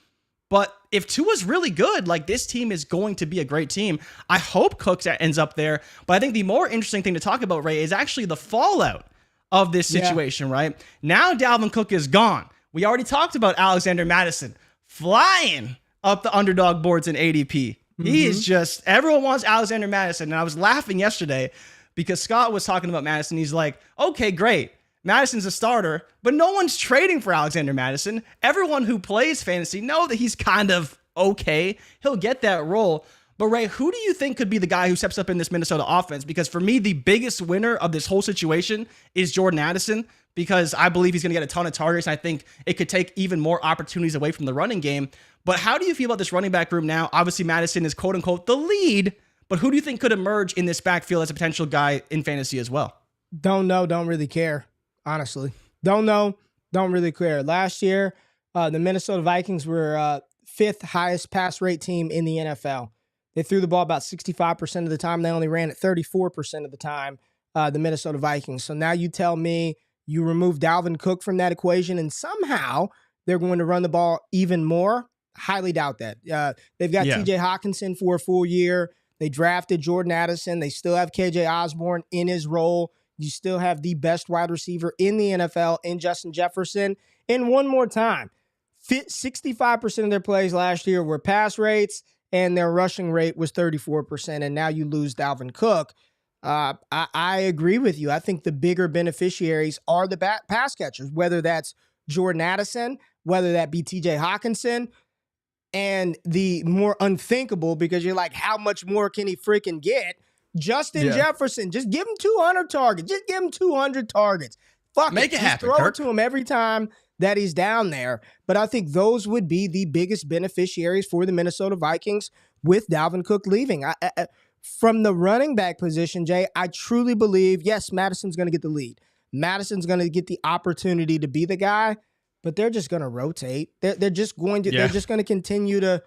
But if Tua's really good, like, this team is going to be a great team. I hope Cook ends up there. But I think the more interesting thing to talk about, Ray, is actually the fallout of this situation, right? Now Dalvin Cook is gone. We already talked about Alexander Mattison flying up the underdog boards in ADP. He is just, everyone wants Alexander Mattison. And I was laughing yesterday because Scott was talking about Madison. He's like, okay, great. Madison's a starter, but no one's trading for Alexander Mattison. Everyone who plays fantasy know that he's kind of okay. He'll get that role. But Ray, who do you think could be the guy who steps up in this Minnesota offense? Because for me, the biggest winner of this whole situation is Jordan Addison, because I believe he's going to get a ton of targets. And I think it could take even more opportunities away from the running game. But how do you feel about this running back room now? Obviously, Madison is quote unquote the lead, but who do you think could emerge in this backfield as a potential guy in fantasy as well? Don't know. Don't really care. Honestly, don't know. Don't really care. Last year, the Minnesota Vikings were 5th highest pass rate team in the NFL. They threw the ball about 65% of the time. They only ran it 34% of the time, the Minnesota Vikings. So now you tell me you remove Dalvin Cook from that equation and somehow they're going to run the ball even more? Highly doubt that. They've got TJ Hawkinson for a full year. They drafted Jordan Addison. They still have KJ Osborne in his role. You still have the best wide receiver in the NFL in Justin Jefferson. And one more time, 65% of their plays last year were pass rates, and their rushing rate was 34%, and now you lose Dalvin Cook. I agree with you. I think the bigger beneficiaries are the pass catchers, whether that's Jordan Addison, whether that be TJ Hawkinson, and the more unthinkable, because you're like, how much more can he freaking get? Justin Jefferson, just give him 200 targets. Just give him 200 targets. Fuck Make it happen, throw Kirk. it to him every time that he's down there. But I think those would be the biggest beneficiaries for the Minnesota Vikings with Dalvin Cook leaving. From the running back position, Jay, I truly believe, yes, Madison's going to get the lead. Madison's going to get the opportunity to be the guy, but they're just going to rotate. They're just going to they're just going to continue to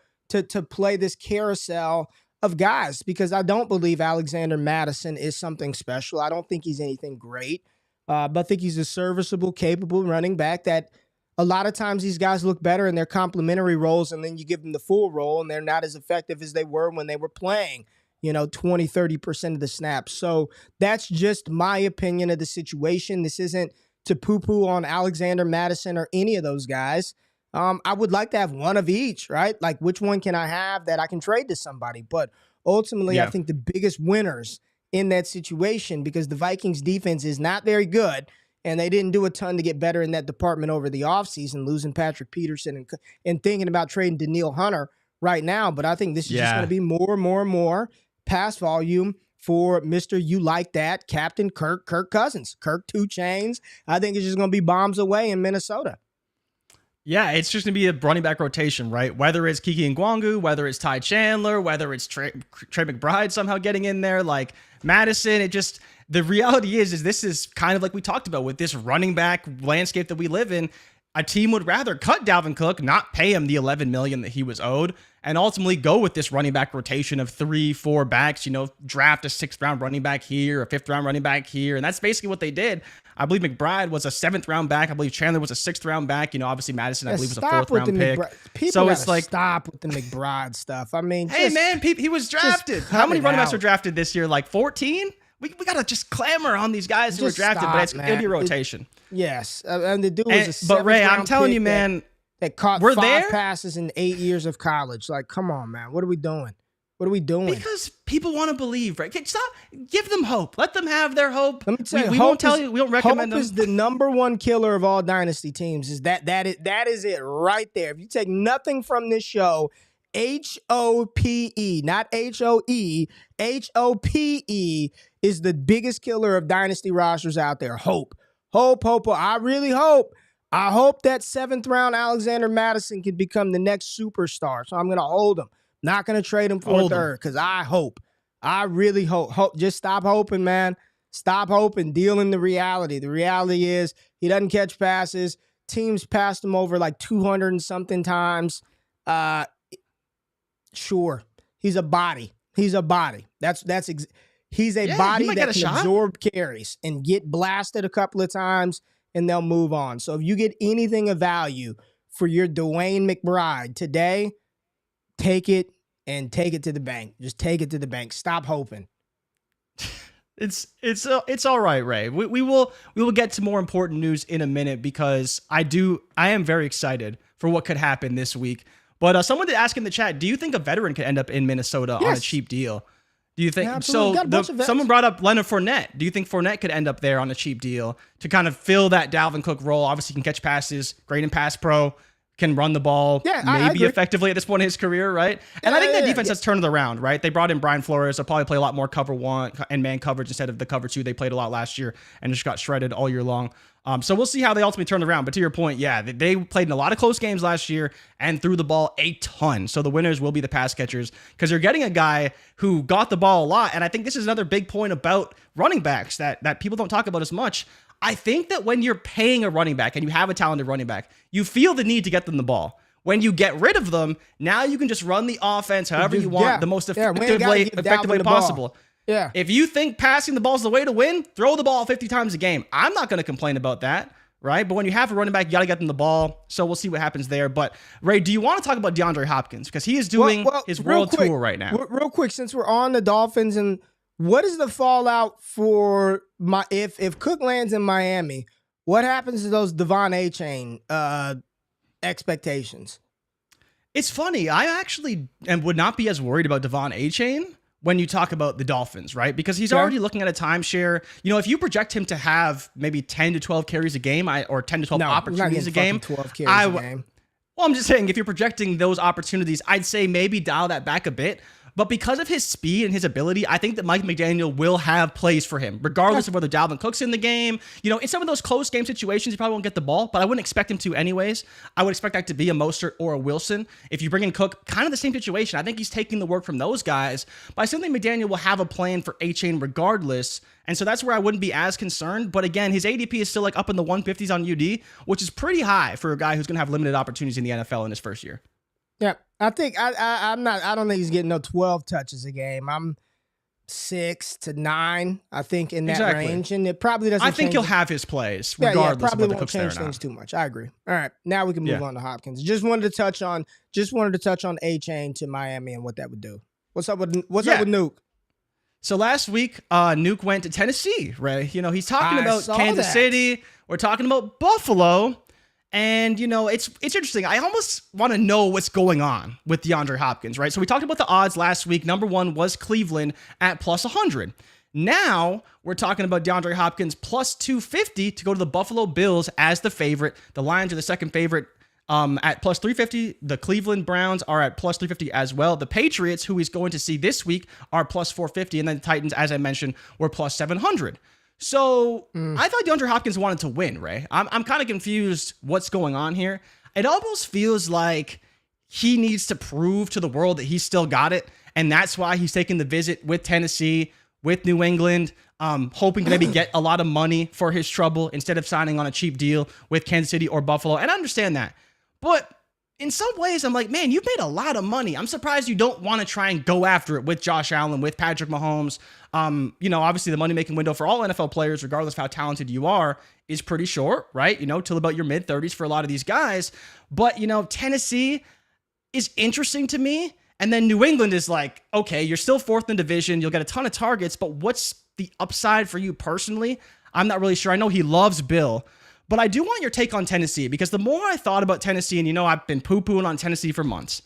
play this carousel of guys, because I don't believe Alexander Mattison is something special. I don't think he's anything great, but I think he's a serviceable, capable running back that a lot of times these guys look better in their complementary roles, and then you give them the full role, and they're not as effective as they were when they were playing, 20, 30% of the snaps. So that's just my opinion of the situation. This isn't to poo-poo on Alexander Mattison or any of those guys. I would like to have one of each, right? Like, which one can I have that I can trade to somebody? But ultimately, I think the biggest winners in that situation, because the Vikings defense is not very good, and they didn't do a ton to get better in that department over the offseason, losing Patrick Peterson and thinking about trading Danielle Hunter right now. But I think this is just going to be more and more and more pass volume for Mr. You Like That, Captain Kirk Cousins, Kirk 2 Chains. I think it's just going to be bombs away in Minnesota. Yeah, it's just going to be a running back rotation, right? Whether it's Kiki Ngwangu, whether it's Ty Chandler, whether it's Trey McBride somehow getting in there, like Madison, the reality is this is kind of like we talked about with this running back landscape that we live in. A team would rather cut Dalvin Cook, not pay him the $11 million that he was owed, and ultimately go with this running back rotation of 3-4 backs, draft a 6th round running back here, a 5th round running back here. And that's basically what they did. I believe McBride was a 7th round back. I believe Chandler was a 6th round back. Obviously Madison, I believe, was a 4th round pick. So it's like, stop with the McBride stuff. I mean, hey man, he was drafted. How many running backs were drafted this year? Like 14? We got to just clamor on these guys who were drafted, but it's going to be a rotation. Yes. And the dude was a 7th But Ray, I'm round telling pick you, man, that caught 5 passes in 8 years of college. Like, come on, man. What are we doing? What are we doing? Because people want to believe, right? Stop. Give them hope. Let them have their hope. Let me tell you, we won't tell you. We don't recommend hope them. Is the number one killer of all dynasty teams. That is it right there. If you take nothing from this show, HOPE, not HOE, HOPE is the biggest killer of dynasty rosters out there. Hope. I really hope. I hope that 7th round Alexander Madison can become the next superstar. So I'm going to hold him. Not going to trade him for a 3rd because I hope. I really hope. Just stop hoping, man. Stop hoping. Deal in the reality. The reality is he doesn't catch passes. Teams passed him over like 200 and something times. Sure. He's a body. He's a body. He's a body that can absorb carries and get blasted a couple of times and they'll move on. So if you get anything of value for your Dwayne McBride today, take it and take it to the bank. Just take it to the bank. Stop hoping. It's all right, Ray. We will get to more important news in a minute because I am very excited for what could happen this week. But someone did ask in the chat, do you think a veteran could end up in Minnesota on a cheap deal? Do you think so? Someone brought up Leonard Fournette. Do you think Fournette could end up there on a cheap deal to kind of fill that Dalvin Cook role? Obviously, he can catch passes, great in pass pro, can run the ball maybe effectively at this point in his career, right? And I think that defense has turned it around, right? They brought in Brian Flores. They'll probably play a lot more cover 1 and man coverage instead of the cover 2 they played a lot last year and just got shredded all year long. So we'll see how they ultimately turn around. But to your point, they played in a lot of close games last year and threw the ball a ton. So the winners will be the pass catchers because you're getting a guy who got the ball a lot. And I think this is another big point about running backs that people don't talk about as much. I think that when you're paying a running back and you have a talented running back, you feel the need to get them the ball. When you get rid of them, now you can just run the offense however you want, the most effective way possible. Yeah. If you think passing the ball is the way to win, throw the ball 50 times a game. I'm not going to complain about that, right? But when you have a running back, you got to get them the ball. So we'll see what happens there. But Ray, do you want to talk about DeAndre Hopkins? Because he is doing his world tour right now. Real quick, since we're on the Dolphins, and what is the fallout for if Cook lands in Miami? What happens to those Devon A-Chain expectations? It's funny. I actually would not be as worried about Devon A-Chain when you talk about the Dolphins, right? Because he's already looking at a timeshare. If you project him to have maybe 10 to 12 carries a game or 10 to 12 opportunities a game, 12 carries a game. Well, I'm just saying, if you're projecting those opportunities, I'd say maybe dial that back a bit. But because of his speed and his ability, I think that Mike McDaniel will have plays for him, regardless of whether Dalvin Cook's in the game. In some of those close game situations, he probably won't get the ball, but I wouldn't expect him to anyways. I would expect that to be a Mostert or a Wilson. If you bring in Cook, kind of the same situation. I think he's taking the work from those guys, but I still think McDaniel will have a plan for A-Chain regardless. And so that's where I wouldn't be as concerned. But again, his ADP is still like up in the 150s on UD, which is pretty high for a guy who's going to have limited opportunities in the NFL in his first year. Yeah, I think I don't think he's getting no 12 touches a game. I'm 6 to 9, I think, in that range, and it probably doesn't. I think he'll have his plays regardless of whether Cook's there or not. Probably won't change things too much. I agree. All right, now we can move on to Hopkins. Just wanted to touch on A-Chain to Miami and what that would do. What's up with Nuke? So last week, Nuke went to Tennessee, Ray. He's talking about Kansas City. We're talking about Buffalo. And, it's interesting. I almost want to know what's going on with DeAndre Hopkins, right? So we talked about the odds last week. Number 1 was Cleveland at plus 100. Now we're talking about DeAndre Hopkins plus 250 to go to the Buffalo Bills as the favorite. The Lions are the second favorite at plus 350. The Cleveland Browns are at plus 350 as well. The Patriots, who he's going to see this week, are plus 450. And then the Titans, as I mentioned, were plus 700. So I thought DeAndre Hopkins wanted to win, Ray. I'm kind of confused what's going on here. It almost feels like he needs to prove to the world that he's still got it. And that's why he's taking the visit with Tennessee, with New England, hoping to maybe get a lot of money for his trouble instead of signing on a cheap deal with Kansas City or Buffalo. And I understand that. But in some ways, I'm like, man, you've made a lot of money. I'm surprised you don't want to try and go after it with Josh Allen, with Patrick Mahomes. Obviously the money-making window for all NFL players, regardless of how talented you are, is pretty short, right? Till about your mid-30s for a lot of these guys. But, Tennessee is interesting to me. And then New England is like, okay, you're still fourth in the division. You'll get a ton of targets, but what's the upside for you personally? I'm not really sure. I know he loves Bill, but I do want your take on Tennessee because the more I thought about Tennessee, and I've been poo-pooing on Tennessee for months.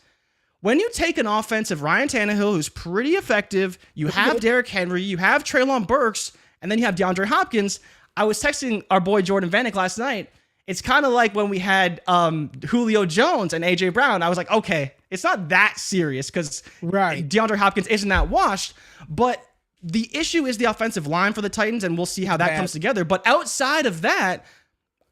When you take an offense of Ryan Tannehill, who's pretty effective, you have Derrick Henry, you have Treylon Burks, and then you have DeAndre Hopkins. I was texting our boy Jordan Vanek last night. It's kind of like when we had Julio Jones and A.J. Brown. I was like, okay, it's not that serious because DeAndre Hopkins isn't that washed. But the issue is the offensive line for the Titans, and we'll see how that comes together. But outside of that,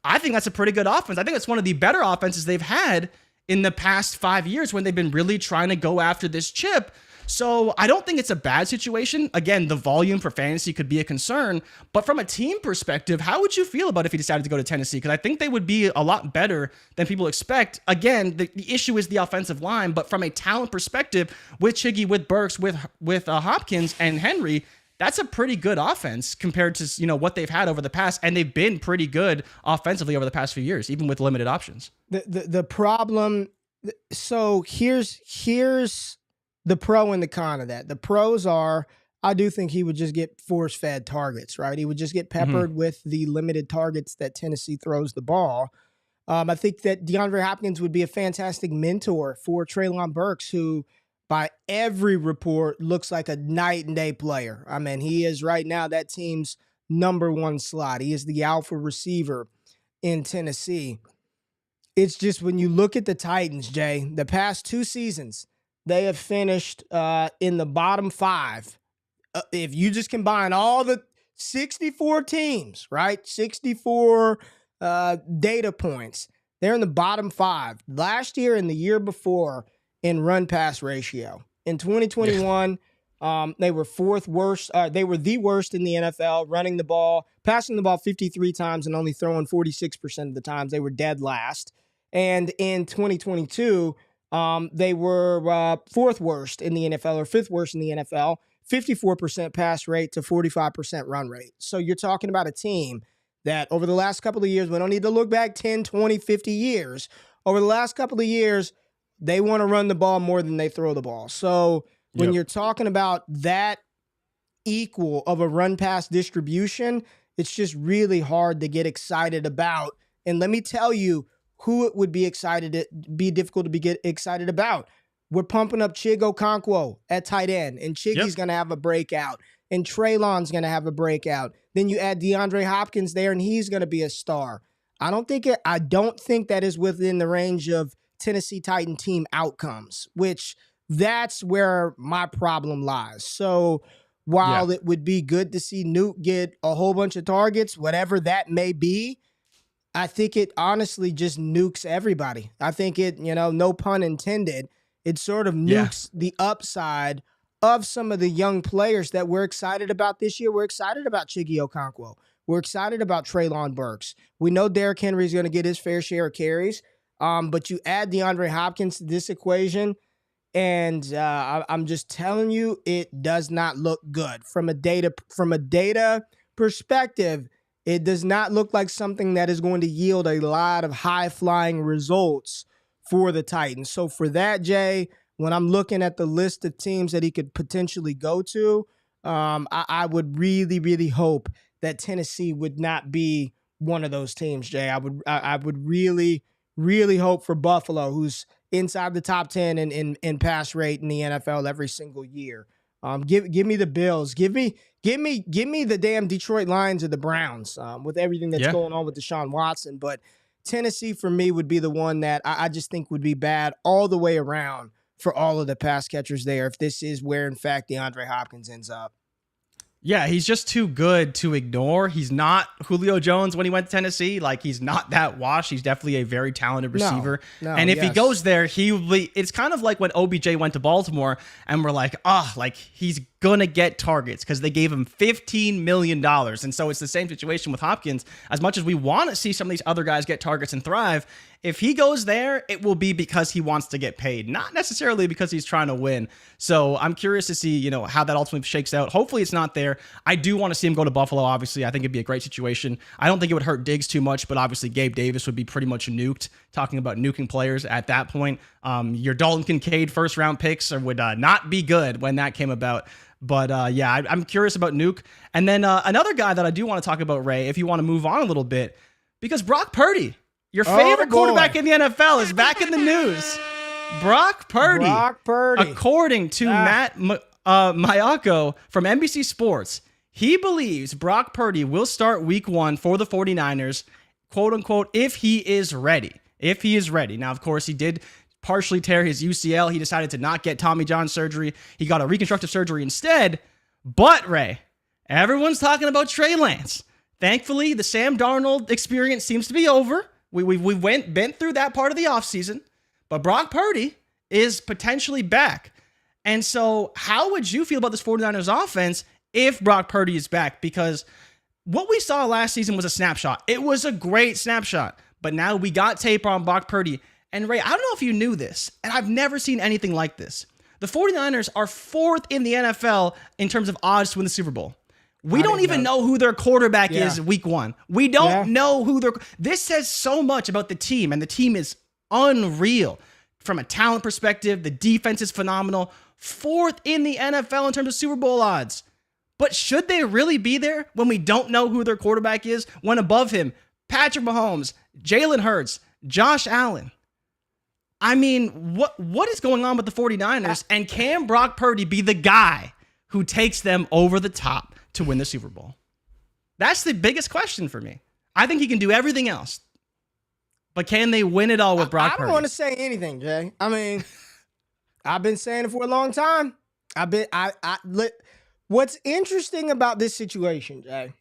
I think that's a pretty good offense. I think it's one of the better offenses they've had in the past 5 years when they've been really trying to go after this chip. So I don't think it's a bad situation. Again, the volume for fantasy could be a concern, but from a team perspective, how would you feel about if he decided to go to Tennessee? Because I think they would be a lot better than people expect. Again, the issue is the offensive line, but from a talent perspective, with Chiggy, with Burks, with Hopkins and Henry, that's a pretty good offense compared to what they've had over the past, and they've been pretty good offensively over the past few years, even with limited options. The problem. So here's the pro and the con of that. The pros are, I do think he would just get force-fed targets, right? He would just get peppered with the limited targets that Tennessee throws the ball. I think that DeAndre Hopkins would be a fantastic mentor for Treylon Burks, who, by every report, looks like a night and day player. I mean, he is right now that team's number one slot. He is the alpha receiver in Tennessee. It's just when you look at the Titans, Jay, the past 2 seasons, they have finished in the bottom 5. If you just combine all the 64 teams, right? 64 data points, they're in the bottom 5. Last year and the year before in run-pass ratio. In 2021, they were fourth worst. They were the worst in the NFL, running the ball, passing the ball 53 times and only throwing 46% of the times. They were dead last. And in 2022, they were fourth worst in the NFL or fifth worst in the NFL, 54% pass rate to 45% run rate. So you're talking about a team that over the last couple of years, we don't need to look back 10, 20, 50 years. Over the last couple of years, they want to run the ball more than they throw the ball. So when you're talking about that equal of a run pass distribution, it's just really hard to get excited about. And let me tell you, who it would be difficult to get excited about. We're pumping up Chig Okonkwo at tight end, and Chiggy's going to have a breakout, and Treylon's going to have a breakout. Then you add DeAndre Hopkins there, and he's going to be a star. I don't think that is within the range of Tennessee Titan team outcomes, which that's where my problem lies. So while it would be good to see Nuke get a whole bunch of targets, whatever that may be, I think it honestly just nukes everybody. I think it, no pun intended, it sort of nukes the upside of some of the young players that we're excited about this year. We're excited about Chiggy Okonkwo. We're excited about Treylon Burks. We know Derrick Henry is going to get his fair share of carries, but you add DeAndre Hopkins to this equation, and I'm just telling you, it does not look good. From a data perspective, it does not look like something that is going to yield a lot of high-flying results for the Titans. So for that, Jay, when I'm looking at the list of teams that he could potentially go to, I would really, really hope that Tennessee would not be one of those teams, Jay. I would really, really hope for Buffalo, who's inside the top 10 in pass rate in the NFL every single year. Give me the Bills. Give me the damn Detroit Lions or the Browns with everything that's going on with Deshaun Watson. But Tennessee for me would be the one that I just think would be bad all the way around for all of the pass catchers there if this is where, in fact, DeAndre Hopkins ends up. Yeah, he's just too good to ignore. He's not Julio Jones when he went to Tennessee. Like, he's not that washed. He's definitely a very talented receiver. And if he goes there, it's kind of like when OBJ went to Baltimore and we're like, he's going to get targets because they gave him $15 million. And so it's the same situation with Hopkins. As much as we want to see some of these other guys get targets and thrive, if he goes there, it will be because he wants to get paid, not necessarily because he's trying to win. So I'm curious to see, how that ultimately shakes out. Hopefully it's not there. I do want to see him go to Buffalo, obviously. I think it'd be a great situation. I don't think it would hurt Diggs too much, but obviously Gabe Davis would be pretty much nuked. Talking about nuking players at that point. Your Dalton Kincaid first-round picks would not be good when that came about. But I'm curious about Nuke. And then another guy that I do want to talk about, Ray, if you want to move on a little bit, because Brock Purdy, your favorite quarterback in the NFL, is back in the news. Brock Purdy. According to Matt Mayako from NBC Sports, he believes Brock Purdy will start week 1 for the 49ers, quote unquote, if he is ready. If he is ready. Now, of course, he did partially tear his UCL. He decided to not get Tommy John surgery. He got a reconstructive surgery instead. But, Ray, everyone's talking about Trey Lance. Thankfully, the Sam Darnold experience seems to be over. We been through that part of the offseason. But Brock Purdy is potentially back. And so how would you feel about this 49ers offense if Brock Purdy is back? Because what we saw last season was a snapshot. It was a great snapshot. But now we got tape on Brock Purdy. And Ray, I don't know if you knew this, and I've never seen anything like this. The 49ers are 4th in the NFL in terms of odds to win the Super Bowl. We don't even know who their quarterback is week 1. We don't know who their... This says so much about the team, and the team is unreal. From a talent perspective, the defense is phenomenal. 4th in the NFL in terms of Super Bowl odds. But should they really be there when we don't know who their quarterback is? When above him, Patrick Mahomes, Jalen Hurts, Josh Allen. I mean, what is going on with the 49ers? And can Brock Purdy be the guy who takes them over the top to win the Super Bowl? That's the biggest question for me. I think he can do everything else. But can they win it all with Brock Purdy? I don't want to say anything, Jay. I mean, I've been saying it for a long time. What's interesting about this situation, Jay,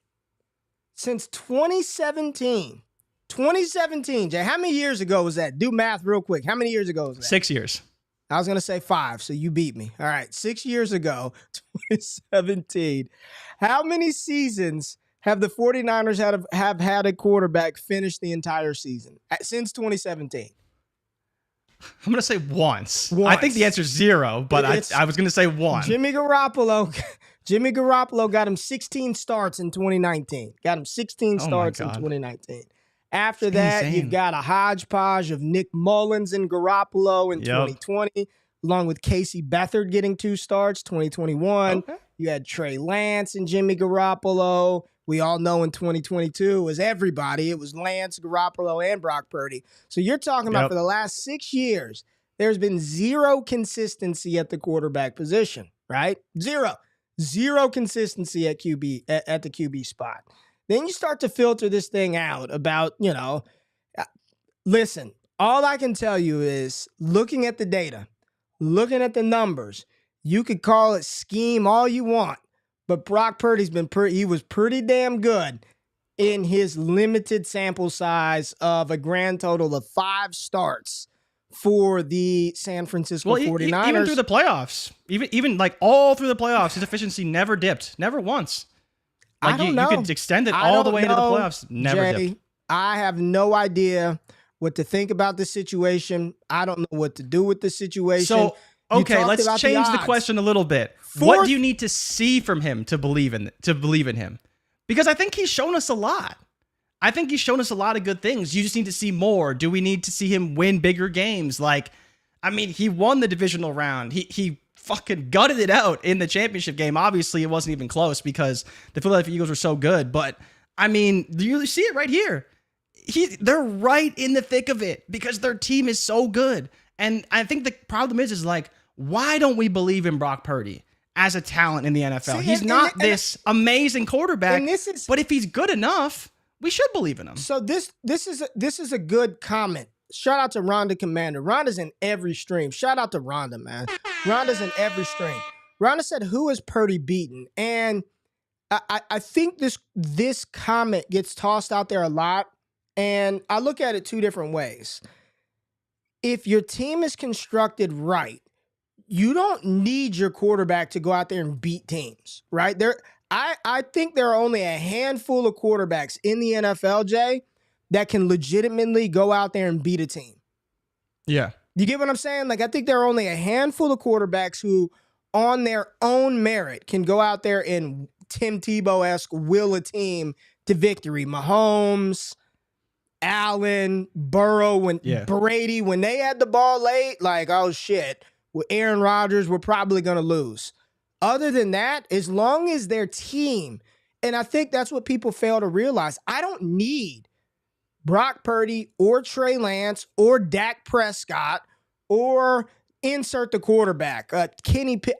since 2017, Jay, how many years ago was that? Do math real quick. How many years ago was that? 6 years. I was going to say 5, so you beat me. All right, 6 years ago, 2017. How many seasons have the 49ers have had a quarterback finish the entire season since 2017? I'm going to say once. I think the answer is 0, but I was going to say 1. Jimmy Garoppolo got him 16 starts in 2019. Got him 16 starts in 2019. After that, you've got a hodgepodge of Nick Mullins and Garoppolo in 2020, along with Casey Beathard getting 2 starts, 2021. Okay. You had Trey Lance and Jimmy Garoppolo. We all know in 2022 it was everybody. It was Lance, Garoppolo, and Brock Purdy. So you're talking about for the last 6 years, there's been 0 consistency at the quarterback position, right? Zero consistency at QB at the QB spot. Then you start to filter this thing out about, listen, all I can tell you is looking at the data, looking at the numbers, you could call it scheme all you want, but Brock Purdy's he was pretty damn good in his limited sample size of a grand total of 5 starts for the San Francisco 49ers. Even through the playoffs, even like all through the playoffs, his efficiency never dipped, never once. Like you could extend it all the way into the playoffs. Never dipped. I have no idea what to think about this situation. I don't know what to do with this situation. So, okay, let's change the question a little bit. What do you need to see from him to believe in him? Because I think he's shown us a lot. I think he's shown us a lot of good things. You just need to see more. Do we need to see him win bigger games? He won the divisional round. He fucking gutted it out in the championship game. Obviously, it wasn't even close because the Philadelphia Eagles were so good. But, you see it right here. They're right in the thick of it because their team is so good. And I think the problem is why don't we believe in Brock Purdy? as a talent in the NFL. See, He's not this amazing quarterback, but if he's good enough, we should believe in him. So this is a good comment. Shout out to Rhonda Commander. Rhonda's in every stream. Shout out to Rhonda, man. Rhonda's in every stream. Rhonda said, "Who is Purdy beaten?" And I think this comment gets tossed out there a lot, and I look at it two different ways. If your team is constructed right, you don't need your quarterback to go out there and beat teams, right? I think there are only a handful of quarterbacks in the NFL, Jay, that can legitimately go out there and beat a team. Yeah. You get what I'm saying? Like, I think there are only a handful of quarterbacks who, on their own merit, can go out there and Tim Tebow-esque will a team to victory. Mahomes, Allen, Burrow, Brady, when they had the ball late, like, oh shit, with Aaron Rodgers, we're probably going to lose. Other than that, as long as their team, and I think that's what people fail to realize, I don't need Brock Purdy or Trey Lance or Dak Prescott or insert the quarterback, Kenny Pitt.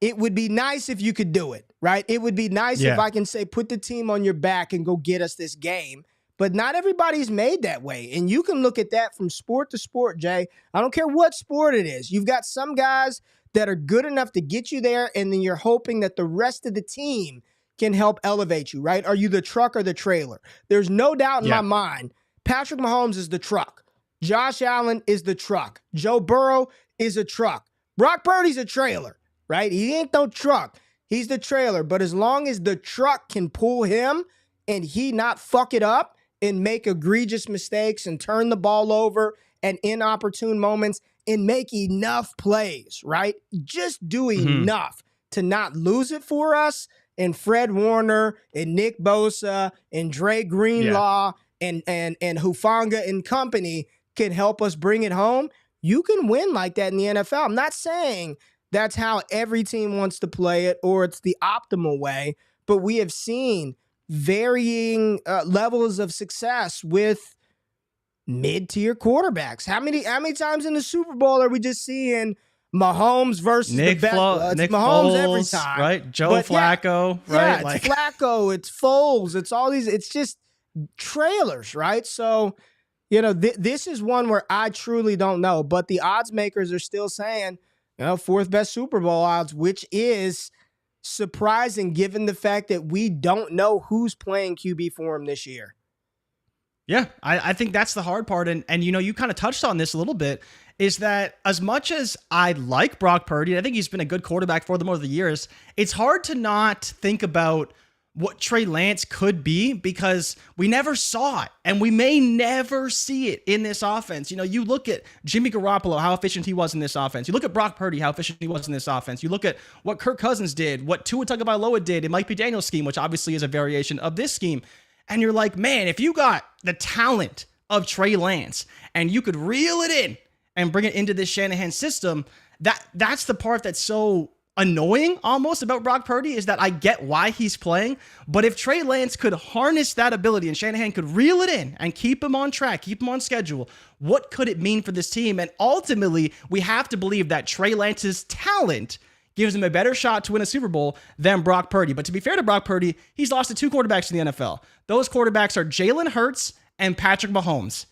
It would be nice if you could do it, right? It would be nice if I can say, put the team on your back and go get us this game. But not everybody's made that way. And you can look at that from sport to sport, Jay. I don't care what sport it is. You've got some guys that are good enough to get you there, and then you're hoping that the rest of the team can help elevate you, right? Are you the truck or the trailer? There's no doubt in my mind, Patrick Mahomes is the truck. Josh Allen is the truck. Joe Burrow is a truck. Brock Purdy's a trailer, right? He ain't no truck. He's the trailer. But as long as the truck can pull him and he not fuck it up and make egregious mistakes and turn the ball over at inopportune moments and make enough plays, right? Just do enough to not lose it for us. And Fred Warner and Nick Bosa and Dre Greenlaw and Hufanga and company can help us bring it home. You can win like that in the NFL. I'm not saying that's how every team wants to play it or it's the optimal way, but we have seen varying levels of success with mid-tier quarterbacks. How many times in the Super Bowl are we just seeing Mahomes versus Nick the best? Nick Mahomes Foles, every time, right? Joe Flacco, right? Yeah, it's Flacco, it's Foles, it's all these. It's just trailers, right? So, you know, this is one where I truly don't know, but the odds makers are still saying, you know, fourth best Super Bowl odds, which is surprising given the fact that we don't know who's playing QB for him this year. Yeah, I think that's the hard part. And you know, you kind of touched on this a little bit, is that as much as I like Brock Purdy, I think he's been a good quarterback for them over the years, it's hard to not think about what Trey Lance could be because we never saw it and we may never see it in this offense. You know, you look at Jimmy Garoppolo, how efficient he was in this offense. You look at Brock Purdy, how efficient he was in this offense. You look at what Kirk Cousins did, what Tua Tagovailoa did in Mike McDaniel's scheme, which obviously is a variation of this scheme. And you're like, man, if you got the talent of Trey Lance and you could reel it in and bring it into this Shanahan system, that's the part that's so annoying almost about Brock Purdy, is that I get why he's playing, but if Trey Lance could harness that ability and Shanahan could reel it in and keep him on track, keep him on schedule, what could it mean for this team? And ultimately, we have to believe that Trey Lance's talent gives him a better shot to win a Super Bowl than Brock Purdy. But to be fair to Brock Purdy, he's lost to two quarterbacks in the NFL. Those quarterbacks are Jalen Hurts and Patrick Mahomes.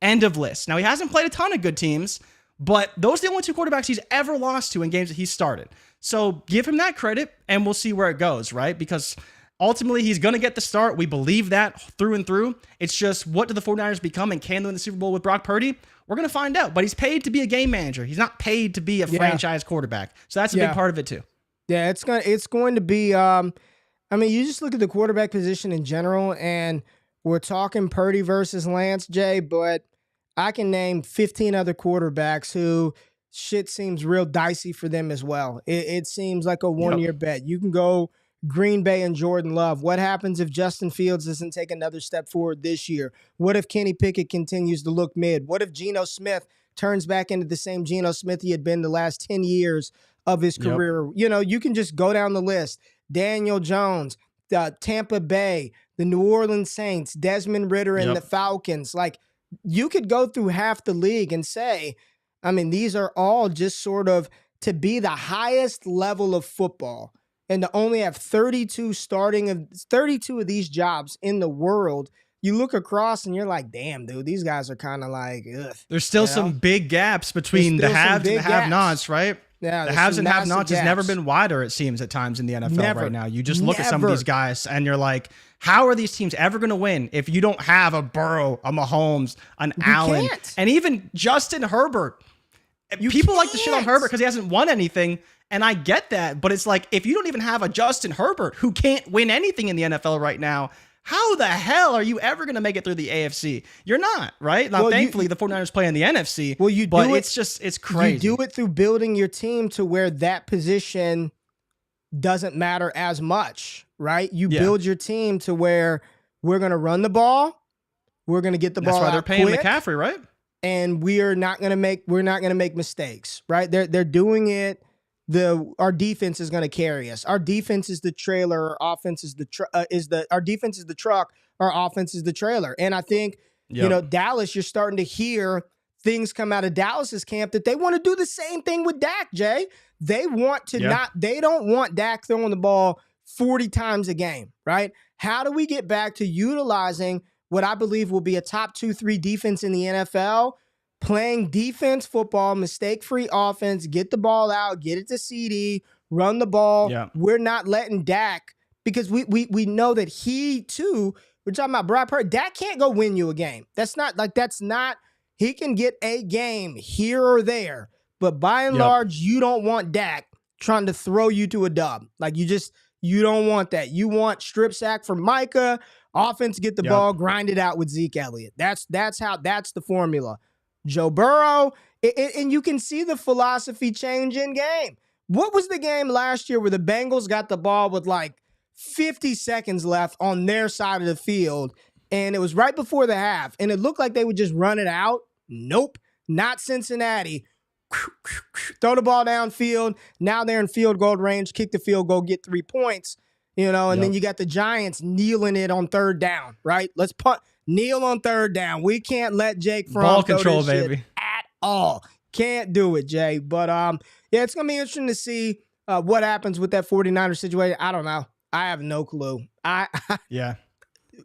End of list. Now, he hasn't played a ton of good teams, but those are the only two quarterbacks he's ever lost to in games that he's started. So give him that credit, and we'll see where it goes, right? Because ultimately, he's going to get the start. We believe that through and through. It's just, what do the 49ers become, and can they win the Super Bowl with Brock Purdy? We're going to find out. But he's paid to be a game manager. He's not paid to be a franchise quarterback. So that's a big part of it, too. Yeah, it's going to be, I mean, you just look at the quarterback position in general, and we're talking Purdy versus Lance, Jay, but I can name 15 other quarterbacks who shit seems real dicey for them as well. It seems like a one-year bet. You can go Green Bay and Jordan Love. What happens if Justin Fields doesn't take another step forward this year? What if Kenny Pickett continues to look mid? What if Geno Smith turns back into the same Geno Smith he had been the last 10 years of his career? You know, you can just go down the list. Daniel Jones, Tampa Bay, the New Orleans Saints, Desmond Ridder and the Falcons. Like, you could go through half the league and say, I mean, these are all just sort of to be the highest level of football and to only have 32 of these jobs in the world, you look across and you're like, damn, dude, these guys are kind of like, ugh. There's still some big gaps between the haves and the have-nots, right? Yeah, the haves and have-nots has never been wider, it seems, at times in the NFL right now. You just look at some of these guys and you're like, how are these teams ever going to win if you don't have a Burrow, a Mahomes, an Allen, and even Justin Herbert? People like to shit on Herbert because he hasn't won anything, and I get that, but it's like, if you don't even have a Justin Herbert who can't win anything in the NFL right now, how the hell are you ever going to make it through the AFC? You're not, right? Now, thankfully, the 49ers play in the NFC. Well, it's crazy. You do it through building your team to where that position doesn't matter as much, right? You build your team to where we're going to run the ball, we're going to get the ball out quick. That's why they're paying McCaffrey, right? And we're not going to make mistakes, right? They're doing it. Our defense is going to carry us. Our defense is the trailer. Our offense is our defense is the truck. Our offense is the trailer. And I think, Dallas, you're starting to hear things come out of Dallas's camp that they want to do the same thing with Dak, Jay. They want to they don't want Dak throwing the ball 40 times a game, right? How do we get back to utilizing what I believe will be a top 2-3 defense in the NFL? Playing defense football, mistake-free offense, get the ball out, get it to CD, run the ball. Yeah. We're not letting Dak, because we know that he too, we're talking about Brock Purdy. Dak can't go win you a game. He can get a game here or there, but by and large, you don't want Dak trying to throw you to a dub. Like you don't want that. You want strip sack from Micah, offense, get the ball, grind it out with Zeke Elliott. That's the formula. Joe Burrow, and you can see the philosophy change in game. What was the game last year where the Bengals got the ball with like 50 seconds left on their side of the field, and it was right before the half, and it looked like they would just run it out? Nope, not Cincinnati. Throw the ball downfield. Now they're in field goal range. Kick the field goal, get 3 points. And then you got the Giants kneeling it on third down, right? Let's punt. Kneel on third down. We can't let Jake Fromm ball control, baby, at all. Can't do it, Jay. But it's gonna be interesting to see what happens with that 49ers situation. I don't know. I have no clue.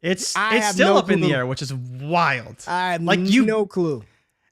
It's still up in the air, which is wild. I have no clue.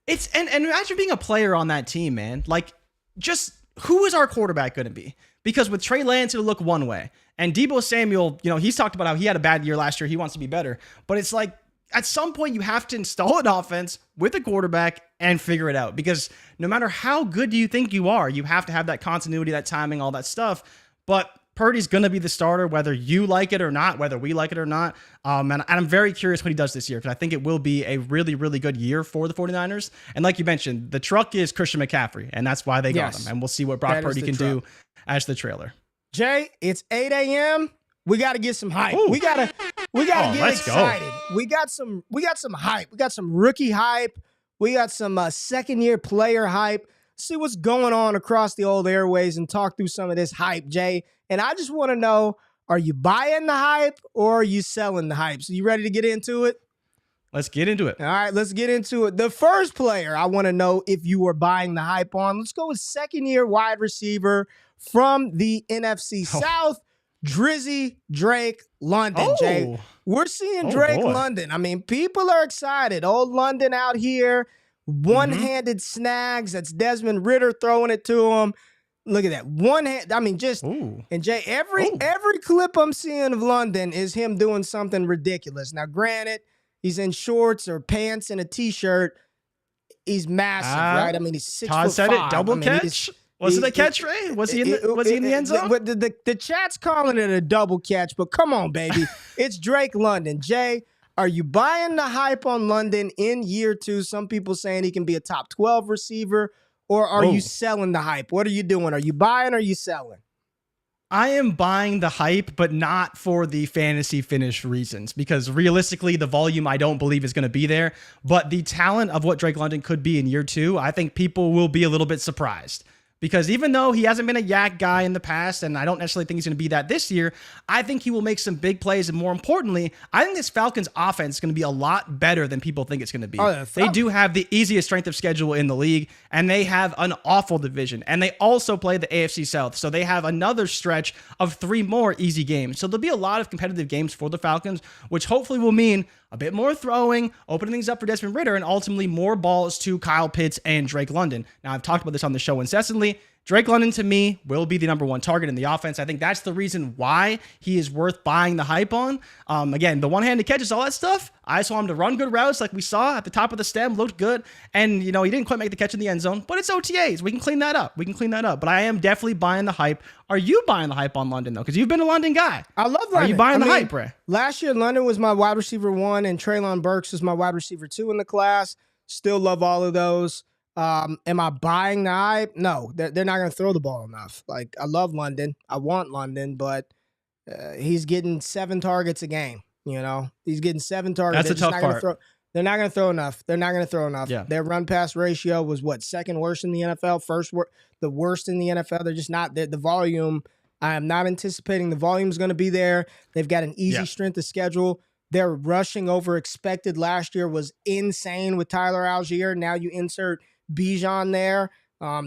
It's and imagine being a player on that team, man. Like, just who is our quarterback going to be? Because with Trey Lance, it'll look one way, and Deebo Samuel, he's talked about how he had a bad year last year. He wants to be better, but it's like, at some point, you have to install an offense with a quarterback and figure it out, because no matter how good you think you are, you have to have that continuity, that timing, all that stuff. But Purdy's going to be the starter, whether you like it or not, whether we like it or not. And I'm very curious what he does this year, because I think it will be a really, really good year for the 49ers. And like you mentioned, the truck is Christian McCaffrey, and that's why they got him. And we'll see what Brock Purdy can do as the trailer. Jay, it's 8 a.m. We got to get some hype. Ooh. We gotta get excited. Go. We got some hype. We got some rookie hype. We got some second-year player hype. See what's going on across the old airways and talk through some of this hype, Jay. And I just want to know, are you buying the hype or are you selling the hype? So you ready to get into it? Let's get into it. All right, let's get into it. The first player I want to know if you were buying the hype on, let's go with second-year wide receiver from the NFC South. Drizzy Drake London, Jay. We're seeing Drake London. I mean, people are excited. Old London out here, one-handed snags. That's Desmond Ridder throwing it to him. Look at that. One hand. I mean, just and Jay, every clip I'm seeing of London is him doing something ridiculous. Now, granted, he's in shorts or pants and a t-shirt. He's massive, right? I mean, he's 6'5". Todd said it. Double catch. Was it a catch, Ray? Was he in the end zone? The chat's calling it a double catch, but come on, baby. It's Drake London. Jay, are you buying the hype on London in year 2? Some people saying he can be a top 12 receiver, or are you selling the hype? What are you doing? Are you buying or are you selling? I am buying the hype, but not for the fantasy finish reasons, because realistically, the volume I don't believe is going to be there. But the talent of what Drake London could be in year 2, I think people will be a little bit surprised. because even though he hasn't been a yak guy in the past, and I don't necessarily think he's going to be that this year, I think he will make some big plays. And more importantly, I think this Falcons offense is going to be a lot better than people think it's going to be. They do have the easiest strength of schedule in the league, and they have an awful division. And they also play the AFC South. So they have another stretch of 3 more easy games. So there'll be a lot of competitive games for the Falcons, which hopefully will mean a bit more throwing, opening things up for Desmond Ridder, and ultimately more balls to Kyle Pitts and Drake London. Now, I've talked about this on the show incessantly. Drake London, to me, will be the number 1 target in the offense. I think that's the reason why he is worth buying the hype on. Again, the one-handed catches, all that stuff. I saw him to run good routes like we saw at the top of the stem, looked good. And, he didn't quite make the catch in the end zone, but it's OTAs. We can clean that up. But I am definitely buying the hype. Are you buying the hype on London, though? Because you've been a London guy. I love London. Are you buying the hype, Bray? Last year, London was my wide receiver 1, and Treylon Burks was my wide receiver 2 in the class. Still love all of those. Am I buying the hype? No, they're not going to throw the ball enough. Like, I love London. I want London, but he's getting 7 targets a game. He's getting 7 targets. That's a tough part. They're not going to throw enough. Yeah. Their run pass ratio was second worst in the NFL, the worst in the NFL. They're just not the volume. I am not anticipating the volume is going to be there. They've got an easy strength of schedule. Their rushing over expected last year was insane with Tyler Algier. Now you insert Bijan there.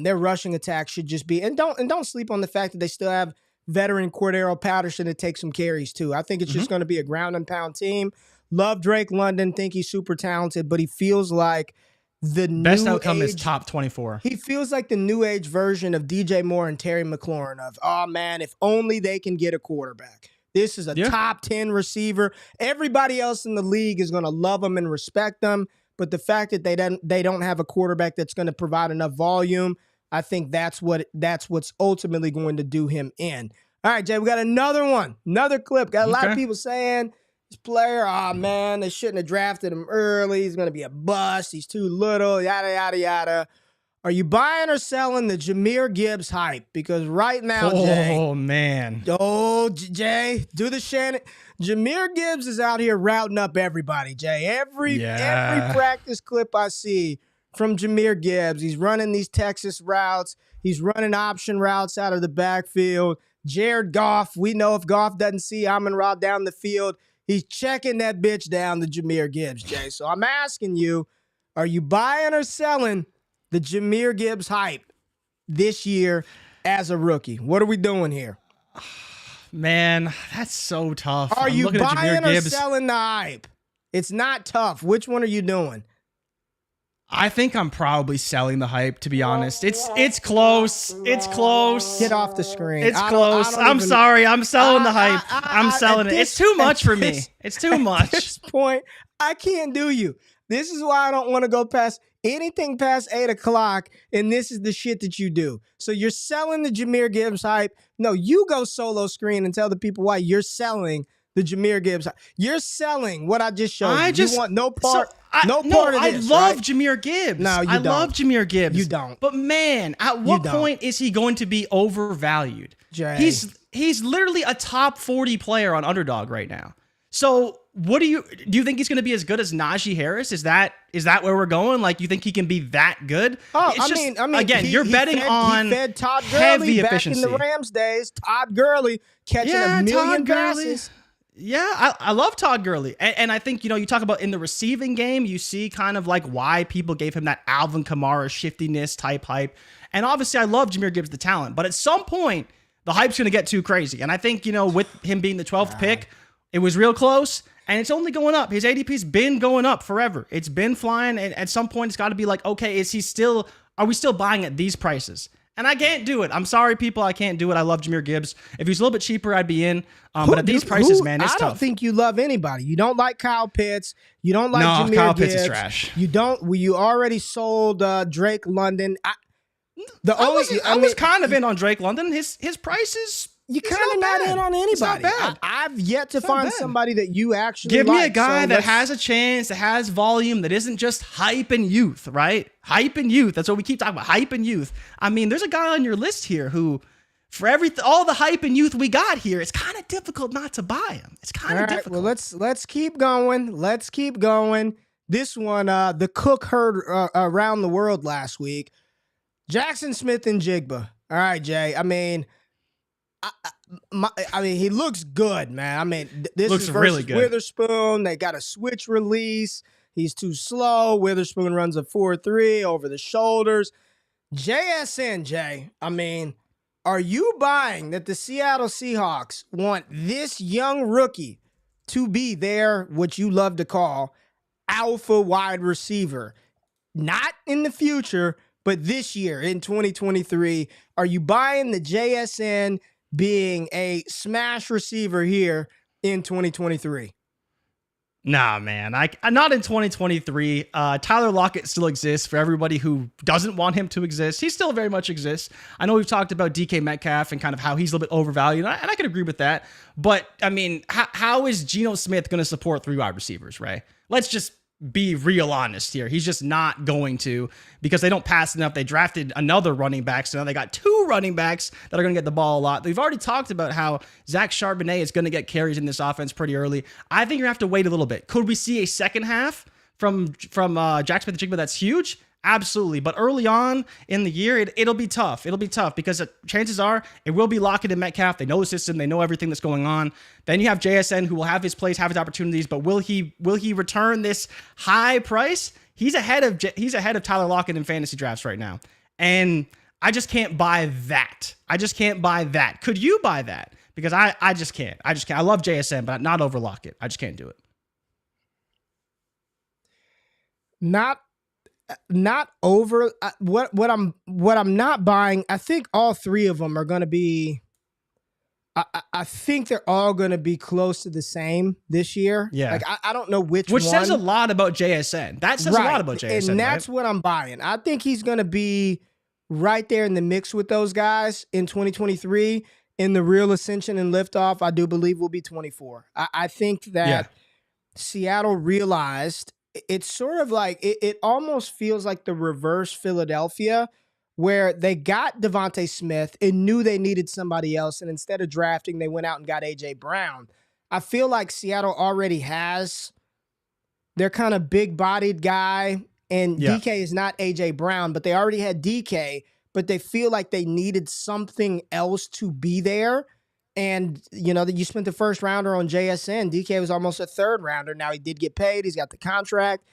Their rushing attack should just be, and don't sleep on the fact that they still have veteran Cordero Patterson to take some carries too. I think it's just going to be a ground and pound team. Love Drake London, think he's super talented, but he feels like the best new outcome age, is top 24. He feels like the new age version of DJ Moore and Terry McLaurin of, oh man, if only they can get a quarterback. This is a top 10 receiver. Everybody else in the league is going to love him and respect them. But the fact that they don't have a quarterback that's going to provide enough volume, I think that's what's ultimately going to do him in. All right, Jay, we got another clip. Got a lot of people saying this player, oh man, they shouldn't have drafted him early. He's going to be a bust. He's too little, yada, yada, yada. Are you buying or selling the Jahmyr Gibbs hype? Because right now, Jay. Oh, man. Oh, Jay, do the Shannon. Jahmyr Gibbs is out here routing up everybody, Jay. Every practice clip I see from Jahmyr Gibbs, he's running these Texas routes. He's running option routes out of the backfield. Jared Goff, we know if Goff doesn't see Amon-Ra down the field, he's checking that bitch down to Jahmyr Gibbs, Jay. So I'm asking you, are you buying or selling the Jahmyr Gibbs hype this year as a rookie? What are we doing here? Man, that's so tough. Are you buying or selling the hype? It's not tough. Which one are you doing? I think I'm probably selling the hype, to be honest. It's close. It's close. Get off the screen. It's close. I'm sorry. I'm selling the hype. I'm selling it. It's too much for me. It's too much. At this point, I can't do you. This is why I don't want to go past anything past 8 o'clock, and this is the shit that you do. So you're selling the Jahmyr Gibbs hype. No, you go solo screen and tell the people why you're selling the Jahmyr Gibbs hype. You're selling what I just showed you. You want no part, part of this, I love right? Jahmyr Gibbs. No, you I don't. love Jahmyr Gibbs. You don't. But man, at what point is he going to be overvalued? Jay. He's literally a top 40 player on Underdog right now. So what do you think he's going to be as good as Najee Harris? Is that where we're going? Like, you think he can be that good? Oh, I mean, again, you're betting on he fed Todd heavy Gurley efficiency. Back in the Rams days. Todd Gurley catching a million passes. Yeah, I love Todd Gurley. And I think, you talk about in the receiving game, you see kind of like why people gave him that Alvin Kamara shiftiness type hype. And obviously I love Jahmyr Gibbs, the talent. But at some point, the hype's going to get too crazy. And I think, with him being the 12th pick, it was real close. And it's only going up. His ADP's been going up forever. It's been flying. And at some point, it's got to be like, okay, are we still buying at these prices? And I can't do it. I'm sorry, people. I can't do it. I love Jahmyr Gibbs. If he's a little bit cheaper, I'd be in. But at these prices, man, it's tough. I don't think you love anybody. You don't like Kyle Pitts. You don't like Jahmyr Kyle Gibbs. Pitts is trash. You don't. You already sold Drake London. I was kind of in on Drake London. His prices. You kind of not in on anybody. It's not bad. I've yet to find somebody that you actually give like. me a guy that has a chance, that has volume, that isn't just hype and youth, right? Hype and youth. That's what we keep talking about. Hype and youth. I mean, there's a guy on your list here who, for all the hype and youth we got here, it's kind of difficult not to buy him. It's kind of difficult. Well, let's keep going. Let's keep going. This one, the Cook heard around the world last week. Jackson Smith and Jigba. All right, Jay. I mean, he looks good, man. I mean, this Looks is really versus good. Witherspoon. They got a switch release. He's too slow. Witherspoon runs a 4.3 over the shoulders. JSN, Jay. I mean, are you buying that the Seattle Seahawks want this young rookie to be their, what you love to call, alpha wide receiver? Not in the future, but this year in 2023. Are you buying the JSN being a smash receiver here in 2023? Nah, man. Not in 2023. Tyler Lockett still exists for everybody who doesn't want him to exist. He still very much exists. I know we've talked about DK Metcalf and kind of how he's a little bit overvalued, and I can agree with that. But, I mean, how is Geno Smith going to support 3 wide receivers, right? Let's just be real honest here. He's just not going to, because they don't pass enough. They drafted another running back, so now they got 2 running backs that are going to get the ball a lot. We've already talked about how Zach Charbonnet is going to get carries in this offense pretty early. I think you're going to have to wait a little bit. Could we see a second half from Jack Smith and Jigba that's huge? Absolutely. But early on in the year, it'll be tough. It'll be tough because chances are it will be Lockett and Metcalf. They know the system. They know everything that's going on. Then you have JSN, who will have his plays, have his opportunities, but will he return this high price? He's ahead of Tyler Lockett in fantasy drafts right now. And I just can't buy that. Could you buy that? Because I just can't. I love JSN, but not over Lockett. I just can't do it. Not over what I'm not buying. I think all 3 of them are going to be. I think they're all going to be close to the same this year. Yeah, like I don't know which says a lot about JSN. That says a lot about JSN, and that's what I'm buying. I think he's going to be right there in the mix with those guys in 2023. In the real ascension and liftoff, I do believe will be 24. I think that Seattle realized. It's sort of like it almost feels like the reverse Philadelphia, where they got Devontae Smith and knew they needed somebody else, and instead of drafting, they went out and got A.J. Brown. I feel like Seattle already has their kind of big-bodied guy, and DK is not A.J. Brown, but they already had DK, but they feel like they needed something else to be there. And, you know, that you spent the first rounder on JSN. DK was almost a third rounder. Now he did get paid. He's got the contract.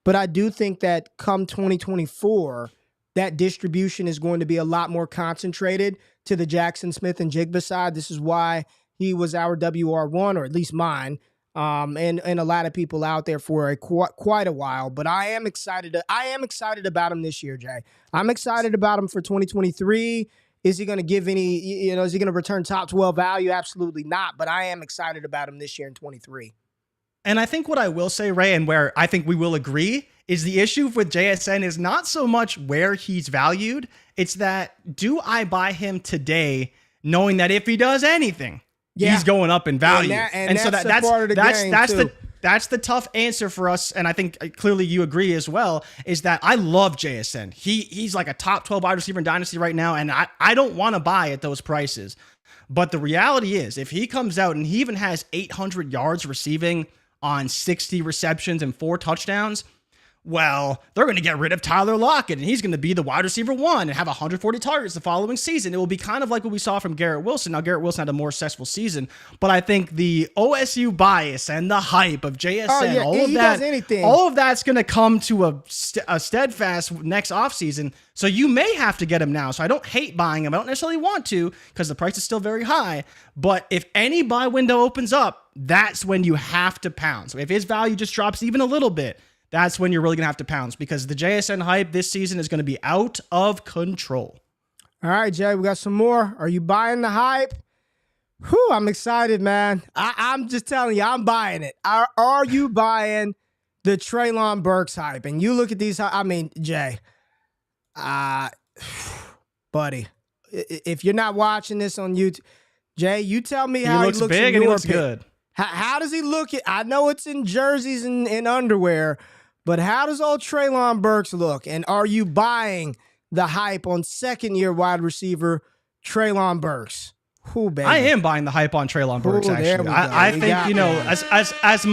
But I do think that come 2024, that distribution is going to be a lot more concentrated to the Jackson Smith and Jigba side. This is why he was our WR1, or at least mine, and a lot of people out there for quite a while. But I am excited about him this year, Jay. I'm excited about him for 2023. Is he going to give any, is he going to return top 12 value? Absolutely not. But I am excited about him this year in 23. And I think what I will say, Ray, and where I think we will agree, is the issue with JSN is not so much where he's valued. It's that, do I buy him today knowing that if he does anything, he's going up in value? And so that's part of the game too. That's the tough answer for us, and I think clearly you agree as well, is that I love JSN. He's like a top 12 wide receiver in Dynasty right now, and I don't want to buy at those prices. But the reality is, if he comes out and he even has 800 yards receiving on 60 receptions and 4 touchdowns, well, they're going to get rid of Tyler Lockett, and he's going to be the wide receiver 1 and have 140 targets the following season. It will be kind of like what we saw from Garrett Wilson. Now, Garrett Wilson had a more successful season, but I think the OSU bias and the hype of JSN, all of that's going to come to a steadfast next offseason. So you may have to get him now. So I don't hate buying him. I don't necessarily want to, because the price is still very high. But if any buy window opens up, that's when you have to pounce. So if his value just drops even a little bit, that's when you're really going to have to pounce, because the JSN hype this season is going to be out of control. All right, Jay, we got some more. Are you buying the hype? Whew, I'm excited, man. I'm just telling you, I'm buying it. Are you buying the Treylon Burks hype? And you look at these, I mean, Jay, buddy, if you're not watching this on YouTube, Jay, you tell me how he looks big and he looks good. How does he look? I know it's in jerseys and underwear, but how does old Treylon Burks look? And are you buying the hype on second-year wide receiver Treylon Burks? Ooh, baby. I am buying the hype on Treylon Burks, actually. I think, as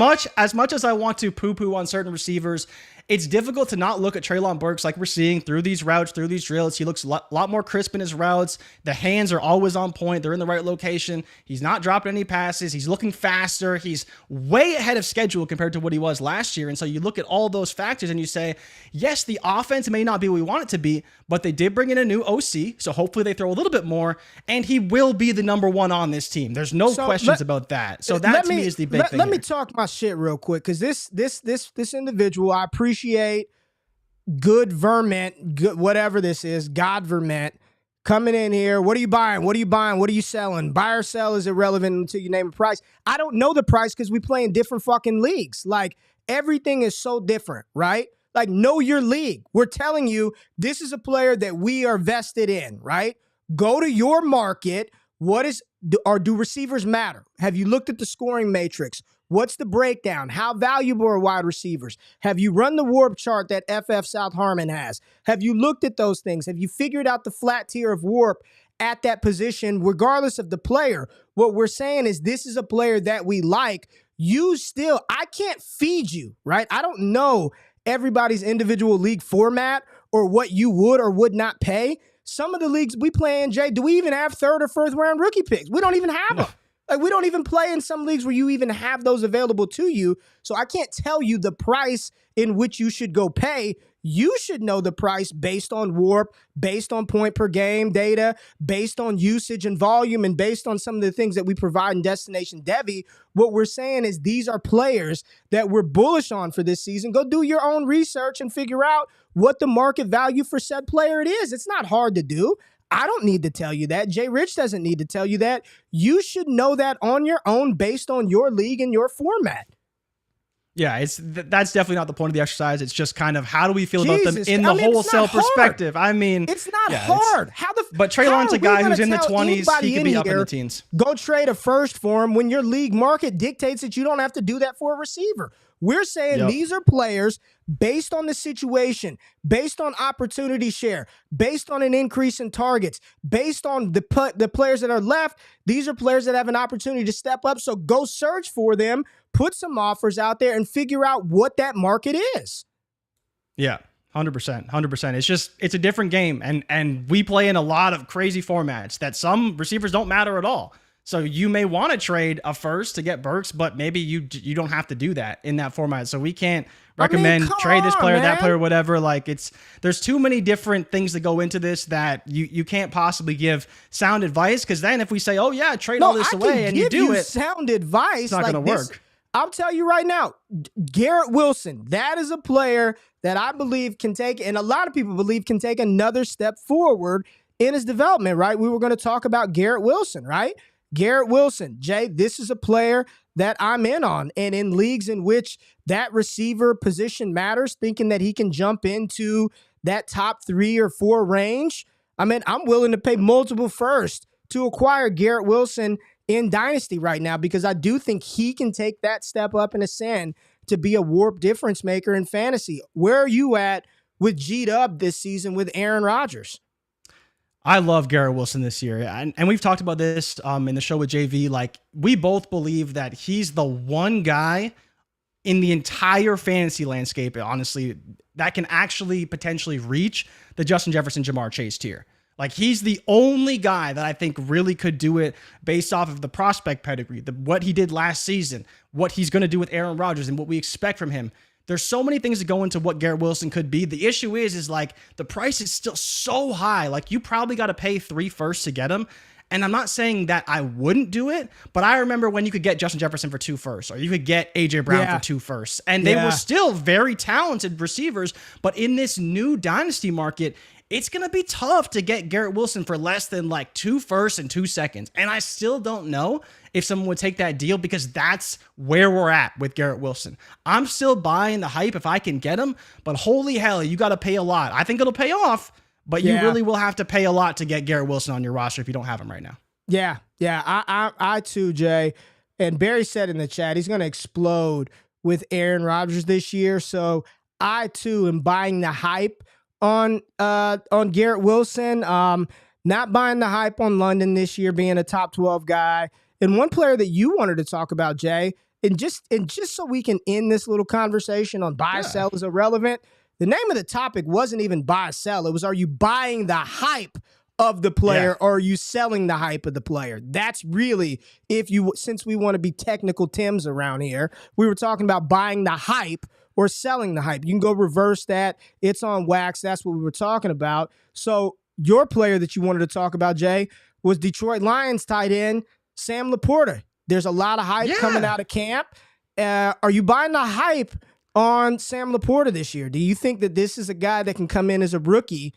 much as I want to poo-poo on certain receivers it's difficult to not look at Treylon Burks like we're seeing through these routes, through these drills. He looks a lot more crisp in his routes. The hands are always on point. They're in the right location. He's not dropping any passes. He's looking faster. He's way ahead of schedule compared to what he was last year. And so you look at all those factors and you say, yes, the offense may not be what we want it to be, but they did bring in a new OC. So hopefully they throw a little bit more, and he will be the number one on this team. There's no questions about that. So that to me is the big thing. Let me talk my shit real quick, because this individual, I appreciate good vermin, good whatever this is, God vermin, coming in here. What are you buying? What are you buying? What are you selling? Buy or sell is irrelevant until you name a price. I don't know the price because we play in different fucking leagues. Like, everything is so different, right? Like, know your league. We're telling you this is a player that we are vested in, right? Go to your market. Do receivers matter? Have you looked at the scoring matrix? What's the breakdown? How valuable are wide receivers? Have you run the warp chart that FF South Harmon has? Have you looked at those things? Have you figured out the flat tier of warp at that position, regardless of the player? What we're saying is this is a player that we like. I can't feed you, right? I don't know everybody's individual league format or what you would or would not pay. Some of the leagues we play in, Jay, do we even have third or fourth round rookie picks? We don't even have them. Like, we don't even play in some leagues where you even have those available to you. So I can't tell you the price in which you should go pay. You should know the price based on warp, based on point per game data, based on usage and volume, and based on some of the things that we provide in Destination Devy. What we're saying is these are players that we're bullish on for this season. Go do your own research and figure out what the market value for said player it is. It's not hard to do. I don't need to tell you that. Jay Rich doesn't need to tell you that. You should know that on your own based on your league and your format. Yeah, that's definitely not the point of the exercise. It's just kind of how do we feel about them in the wholesale perspective. I mean, it's not hard. But Treylon's a guy who's in the 20s. He could be up in the teens. Go trade a first for him when your league market dictates that you don't have to do that for a receiver. We're saying these are players based on the situation, based on opportunity share, based on an increase in targets, based on the players that are left. These are players that have an opportunity to step up. So go search for them, put some offers out there, and figure out what that market is. Yeah, 100%. It's a different game. And we play in a lot of crazy formats that some receivers don't matter at all. So you may want to trade a first to get Burks, but maybe you don't have to do that in that format. So we can't recommend trade this player, that player, whatever. Like, there's too many different things that go into this that you can't possibly give sound advice. Because then if we say, oh yeah, trade all this away and you do it, sound advice, it's not going to work. I'll tell you right now, Garrett Wilson, that is a player that I believe can take, and a lot of people believe can take another step forward in his development, right? We were going to talk about Garrett Wilson, right? Garrett Wilson, Jay, this is a player that I'm in on. And in leagues in which that receiver position matters, thinking that he can jump into that top 3 or 4 range, I mean, I'm willing to pay multiple first to acquire Garrett Wilson in Dynasty right now, because I do think he can take that step up and ascend to be a warp difference maker in fantasy. Where are you at with G-Dub this season with Aaron Rodgers? I love Garrett Wilson this year. And we've talked about this in the show with JV. Like, we both believe that he's the one guy in the entire fantasy landscape, honestly, that can actually potentially reach the Justin Jefferson, Jamar Chase tier. Like, he's the only guy that I think really could do it based off of the prospect pedigree, what he did last season, what he's going to do with Aaron Rodgers, and what we expect from him. There's so many things that go into what Garrett Wilson could be. The issue is like the price is still so high. Like, you probably got to pay 3 firsts to get him. And I'm not saying that I wouldn't do it, but I remember when you could get Justin Jefferson for 2 firsts, or you could get AJ Brown for 2 firsts. And they were still very talented receivers. But in this new dynasty market, it's going to be tough to get Garrett Wilson for less than like 2 firsts and 2 seconds. And I still don't know if someone would take that deal, because that's where we're at with Garrett Wilson. I'm still buying the hype if I can get him, but holy hell, you got to pay a lot. I think it'll pay off, but you really will have to pay a lot to get Garrett Wilson on your roster if you don't have him right now. Yeah. I too, Jay. And Barry said in the chat, he's going to explode with Aaron Rodgers this year. So I too am buying the hype on Garrett Wilson. Not buying the hype on London this year being a top 12 guy. And one player that you wanted to talk about, Jay, and just so we can end this little conversation on buy sell is irrelevant. The name of the topic wasn't even buy sell. It was, are you buying the hype of the player or are you selling the hype of the player? That's really, since we want to be technical Tims around here, we were talking about buying the hype or selling the hype. You can go reverse that. It's on wax. That's what we were talking about. So your player that you wanted to talk about, Jay, was Detroit Lions tight end Sam LaPorta. There's a lot of hype coming out of camp. Are you buying the hype on Sam LaPorta this year? Do you think that this is a guy that can come in as a rookie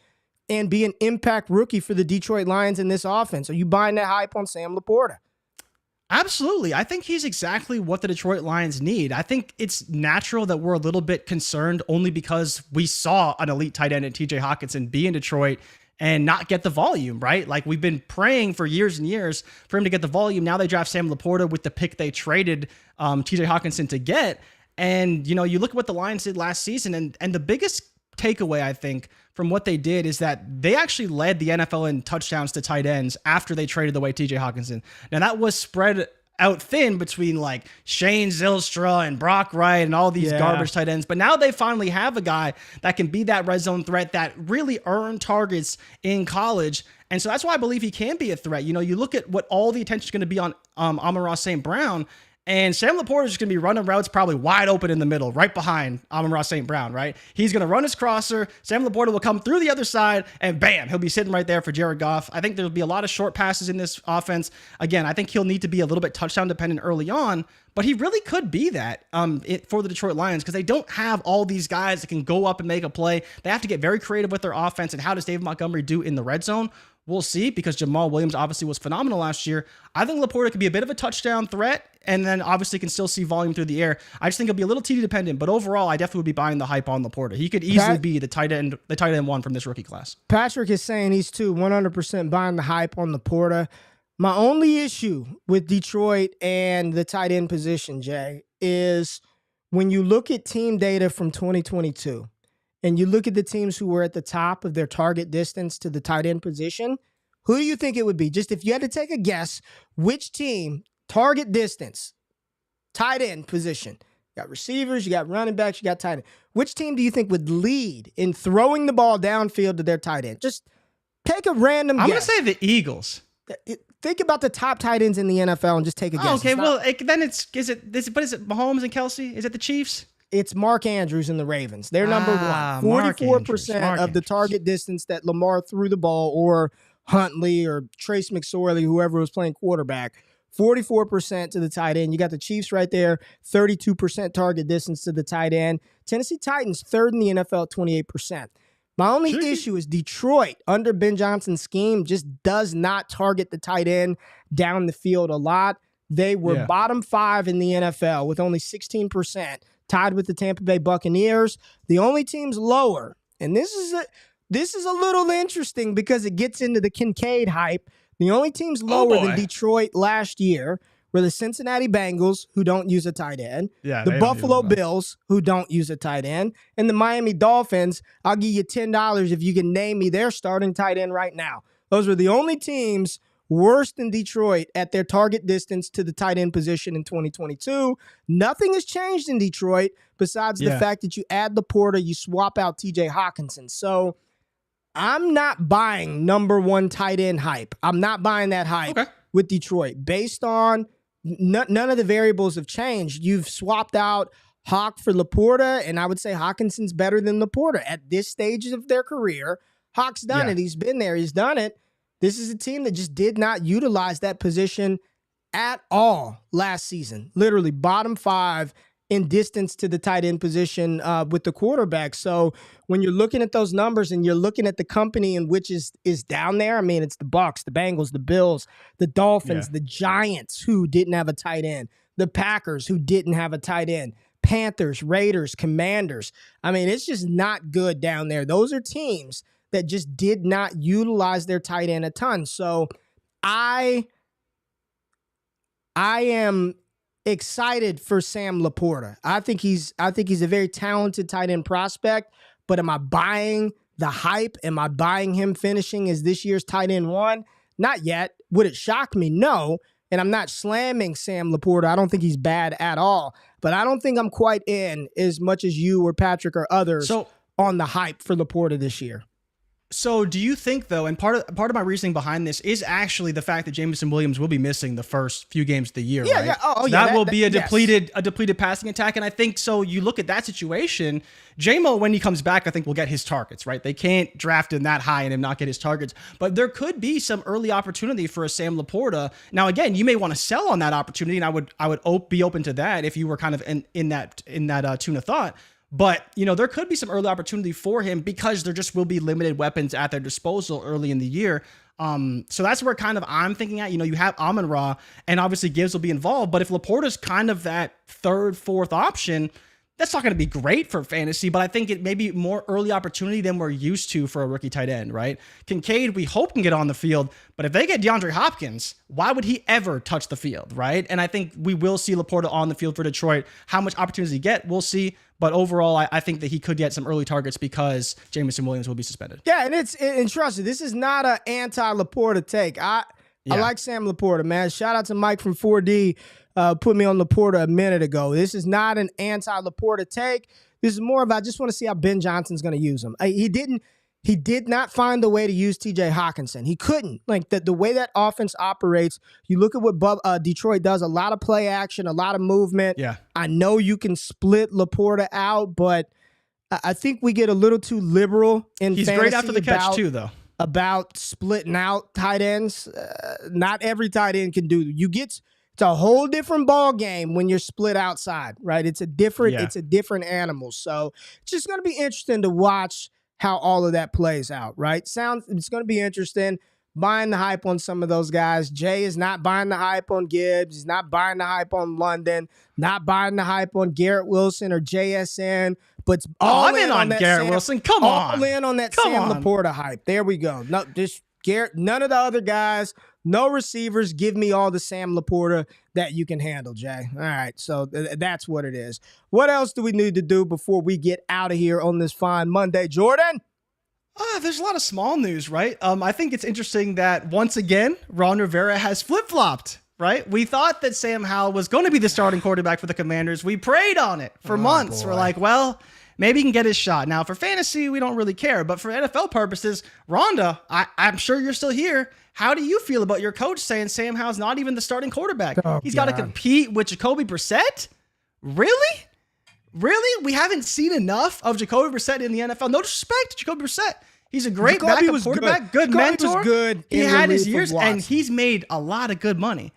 and be an impact rookie for the Detroit Lions in this offense? Are you buying that hype on Sam LaPorta? Absolutely. I think he's exactly what the Detroit Lions need. I think it's natural that we're a little bit concerned only because we saw an elite tight end in TJ Hockenson be in Detroit and not get the volume, right? Like, we've been praying for years and years for him to get the volume. Now they draft Sam LaPorta with the pick they traded TJ Hockenson to get. And, you look at what the Lions did last season, and the biggest takeaway, I think, from what they did is that they actually led the NFL in touchdowns to tight ends after they traded away TJ Hockenson. Now, that was spread out thin between like Shane Zylstra and Brock Wright and all these garbage tight ends. But now they finally have a guy that can be that red zone threat that really earned targets in college. And so that's why I believe he can be a threat. You look at what all the attention is going to be on Amon-Ra St. Brown. And Sam LaPorta is going to be running routes probably wide open in the middle, right behind Amon-Ra St. Brown, right? He's going to run his crosser. Sam LaPorta will come through the other side, and bam, he'll be sitting right there for Jared Goff. I think there'll be a lot of short passes in this offense. Again, I think he'll need to be a little bit touchdown dependent early on, but he really could be that for the Detroit Lions because they don't have all these guys that can go up and make a play. They have to get very creative with their offense, and how does David Montgomery do in the red zone? We'll see, because Jamal Williams obviously was phenomenal last year. I think LaPorta could be a bit of a touchdown threat, and then obviously can still see volume through the air. I just think he'll be a little TD dependent, but overall, I definitely would be buying the hype on LaPorta. He could easily be the tight end one from this rookie class. Patrick is saying he's too 100% buying the hype on LaPorta. My only issue with Detroit and the tight end position, Jay, is when you look at team data from 2022, and you look at the teams who were at the top of their target distance to the tight end position, who do you think it would be? Just if you had to take a guess, which team, target distance, tight end position, you got receivers, you got running backs, you got tight end. Which team do you think would lead in throwing the ball downfield to their tight end? Just take a random guess. I'm going to say the Eagles. Think about the top tight ends in the NFL and just take a guess. Okay, then is it Mahomes and Kelsey? Is it the Chiefs? It's Mark Andrews and the Ravens. They're number one. 44% of the target distance that Lamar threw the ball, or Huntley or Trace McSorley, whoever was playing quarterback. 44% to the tight end. You got the Chiefs right there, 32% target distance to the tight end. Tennessee Titans, third in the NFL at 28%. My only issue is Detroit, under Ben Johnson's scheme, just does not target the tight end down the field a lot. They were bottom 5 in the NFL with only 16%. Tied with the Tampa Bay Buccaneers. The only teams lower, and this is a little interesting because it gets into the Kincaid hype. The only teams lower than Detroit last year were the Cincinnati Bengals, who don't use a tight end, the Buffalo Bills, who don't use a tight end, and the Miami Dolphins. I'll give you $10 if you can name me their starting tight end right now. Those were the only teams worse than Detroit at their target distance to the tight end position in 2022. Nothing has changed in Detroit besides the fact that you add LaPorta, you swap out TJ Hockenson. So I'm not buying number one tight end hype. I'm not buying that hype with Detroit. Based on none of the variables have changed. You've swapped out Hawk for LaPorta, and I would say Hawkinson's better than LaPorta. At this stage of their career, Hawk's done it. He's been there. He's done it. This is a team that just did not utilize that position at all last season. Literally bottom 5 in distance to the tight end position with the quarterback. So when you're looking at those numbers and you're looking at the company in which is down there, I mean, it's the Bucs, the Bengals, the Bills, the Dolphins, the Giants, who didn't have a tight end, the Packers, who didn't have a tight end, Panthers, Raiders, Commanders. I mean, it's just not good down there. Those are teams that just did not utilize their tight end a ton. So I am excited for Sam LaPorta. I think he's a very talented tight end prospect, but am I buying the hype? Am I buying him finishing as this year's tight end 1? Not yet. Would it shock me? No. and I'm not slamming Sam LaPorta. I don't think he's bad at all, but I don't think I'm quite in as much as you or Patrick or others on the hype for LaPorta this year. So do you think, though, and part of my reasoning behind this is actually the fact that Jameson Williams will be missing the first few games of the year, right? That will be a depleted passing attack. And I think so you look at that situation, J-Mo, when he comes back, I think will get his targets, right? They can't draft him that high and him not get his targets. But there could be some early opportunity for a Sam LaPorta. Now, again, you may want to sell on that opportunity, and I would be open to that if you were kind of in that tune of thought. But, there could be some early opportunity for him because there just will be limited weapons at their disposal early in the year. So that's where kind of I'm thinking at. You have Amon-Ra, and obviously Gibbs will be involved. But if LaPorta's kind of that third, fourth option, that's not going to be great for fantasy, but I think it may be more early opportunity than we're used to for a rookie tight end, right? Kincaid, we hope can get on the field, but if they get DeAndre Hopkins, why would he ever touch the field, right? And I think we will see LaPorta on the field for Detroit. How much opportunity he get, we'll see. But overall, I think that he could get some early targets because Jameson Williams will be suspended. Yeah, and trust me, this is not an anti-LaPorta take. I like Sam LaPorta, man. Shout out to Mike from 4D. Put me on LaPorta a minute ago. This is not an anti-LaPorta take. This is more of I just want to see how Ben Johnson's going to use him. He did not find a way to use TJ Hawkinson. He couldn't. Like the way that offense operates, you look at what Detroit does, a lot of play action, a lot of movement. Yeah. I know you can split LaPorta out, but I think we get a little too liberal in fantasy. He's great after the catch too, though. About splitting out tight ends. Not every tight end can do. It's a whole different ball game when you're split outside, right? It's a different animal. So it's just going to be interesting to watch how all of that plays out, right? It's going to be interesting. Buying the hype on some of those guys. Jay is not buying the hype on Gibbs. He's not buying the hype on London. Not buying the hype on Garrett Wilson or JSN. But I'm in on Garrett Wilson. Come on. All in on that Sam LaPorta hype. There we go. No, just Garrett. None of the other guys. No receivers. Give me all the Sam LaPorta that you can handle, Jay. All right, so that's what it is. What else do we need to do before we get out of here on this fine Monday, Jordan? There's a lot of small news, right? I think it's interesting that once again, Ron Rivera has flip-flopped, right? We thought that Sam Howell was going to be the starting quarterback for the Commanders. We prayed on it for months. Boy. We're like, well, maybe he can get his shot. Now, for fantasy, we don't really care. But for NFL purposes, Rhonda, I'm sure you're still here. How do you feel about your coach saying Sam Howell's not even the starting quarterback? He's got to compete with Jacoby Brissett? Really? Really? We haven't seen enough of Jacoby Brissett in the NFL. No disrespect to Jacoby Brissett. He's a great backup quarterback, good mentor. Was good. He had his years, and he's made a lot of good money.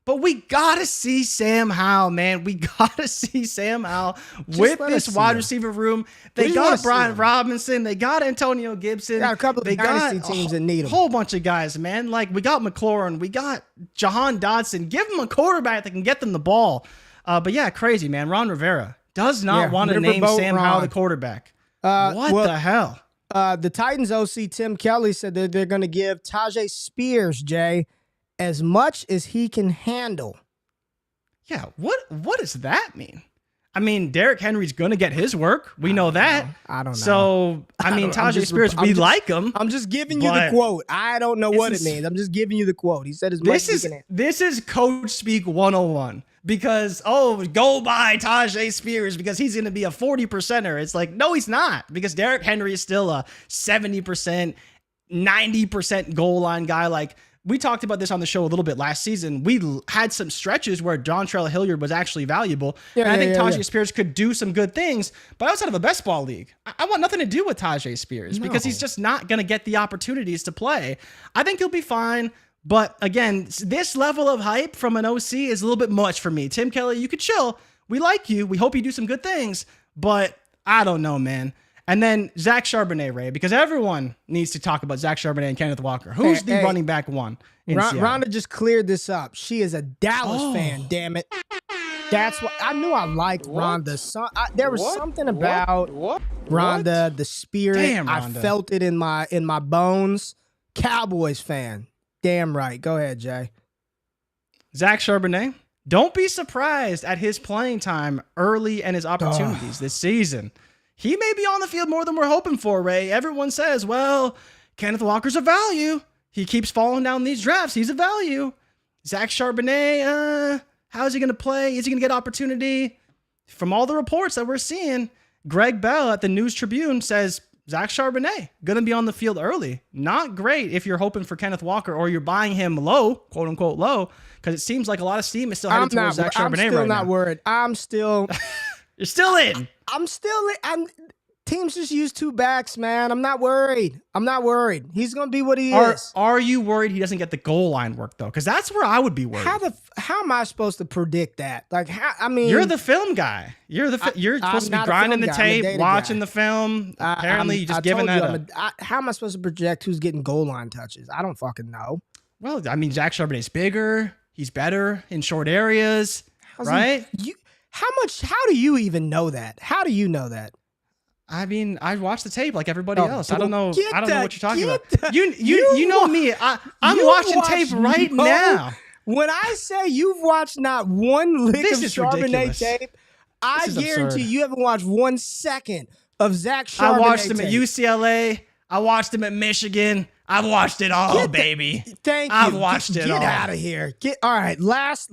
But we got to see Sam Howell, man. We got to see Sam Howell with this wide receiver room. They got Brian Robinson. They got Antonio Gibson. Got a couple of dynasty teams that need them. A whole bunch of guys, man. Like, we got McLaurin. We got Jahan Dotson. Give them a quarterback that can get them the ball. But yeah, crazy, man. Ron Rivera does not want to name Sam Howell the quarterback. What the hell? The Titans OC, Tim Kelly, said that they're going to give Tajay Spears, Jay, as much as he can handle. Yeah, what does that mean? I mean, Derrick Henry's going to get his work. We know that. I don't know. So, I mean, Tajay Spears, we like him. I'm just giving you the quote. I don't know what it means. I'm just giving you the quote. He said as much as he can handle. This is Coach Speak 101. Because, go buy Tajay Spears because he's going to be a 40%er. It's like, no, he's not. Because Derrick Henry is still a 70%, 90% goal line guy. Like, we talked about this on the show a little bit last season. We had some stretches where Dontrell Hilliard was actually valuable. And I think Tajay Spears could do some good things. But outside of a best ball league, I want nothing to do with Tajay Spears because he's just not going to get the opportunities to play. I think he'll be fine. But again, this level of hype from an OC is a little bit much for me. Tim Kelly, you could chill. We like you. We hope you do some good things. But I don't know, man. And then Zach Charbonnet, Ray, because everyone needs to talk about Zach Charbonnet and Kenneth Walker. Who's the running back one in Seattle? Rhonda just cleared this up. She is a Dallas fan, damn it. That's what I knew. I liked Rhonda. There was something about Rhonda, the spirit. Damn, I felt it in my bones. Cowboys fan. Damn right. Go ahead, Jay. Zach Charbonnet, don't be surprised at his playing time early and his opportunities this season. He may be on the field more than we're hoping for, Ray. Everyone says, well, Kenneth Walker's a value. He keeps falling down these drafts. He's a value. Zach Charbonnet, how's he going to play? Is he going to get opportunity? From all the reports that we're seeing, Greg Bell at the News Tribune says Zach Charbonnet going to be on the field early. Not great if you're hoping for Kenneth Walker or you're buying him low, quote unquote low, because it seems like a lot of steam is still headed towards Zach Charbonnet right now. I'm still not worried. I'm still... You're still in. Teams just use two backs, man. I'm not worried. He's going to be what he is. Are you worried he doesn't get the goal line work, though? Because that's where I would be worried. How am I supposed to predict that? Like, you're the film guy. You're supposed to be grinding the tape, watching the film. Apparently, you just giving that up. How am I supposed to project who's getting goal line touches? I don't fucking know. Well, I mean, Zach Charbonnet's bigger. He's better in short areas, right? How do you even know that? How do you know that? I mean, I watch the tape like everybody else. I don't know what you're talking about. You know me. I'm watching tape right now. When I say you've watched not one lick of Charbonnet ridiculous. tape, I guarantee you haven't watched 1 second of Zach Charbonnet. I watched him at UCLA. I watched him at Michigan. I've watched it all, baby. Thank you. I've watched it all. Get out of here. All right. Last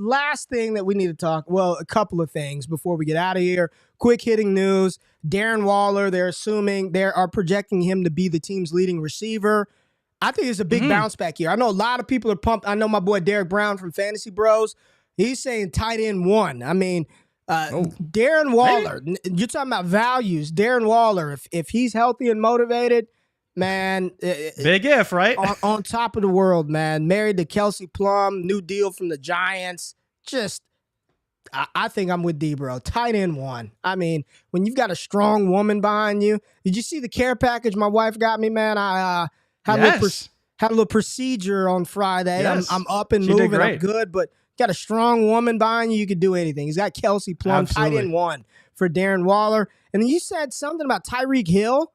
thing that we need to talk. Well, a couple of things before we get out of here. Quick hitting news. Darren Waller, they are projecting him to be the team's leading receiver. I think it's a big bounce back here. I know a lot of people are pumped. I know my boy Derek Brown from Fantasy Bros. He's saying tight end 1. I mean, Darren Waller, you're talking about values. Darren Waller, if he's healthy and motivated, man. Big if, right? On top of the world, man. Married to Kelsey Plum, new deal from the Giants. I think I'm with D, bro. Tight end 1. I mean, when you've got a strong woman behind you. Did you see the care package my wife got me, man? I had a little procedure on Friday. Yes. I'm up and moving. I'm good, but got a strong woman behind you. You could do anything. He's got Kelsey Plum, Absolutely. tight end 1 for Darren Waller. And then you said something about Tyreek Hill.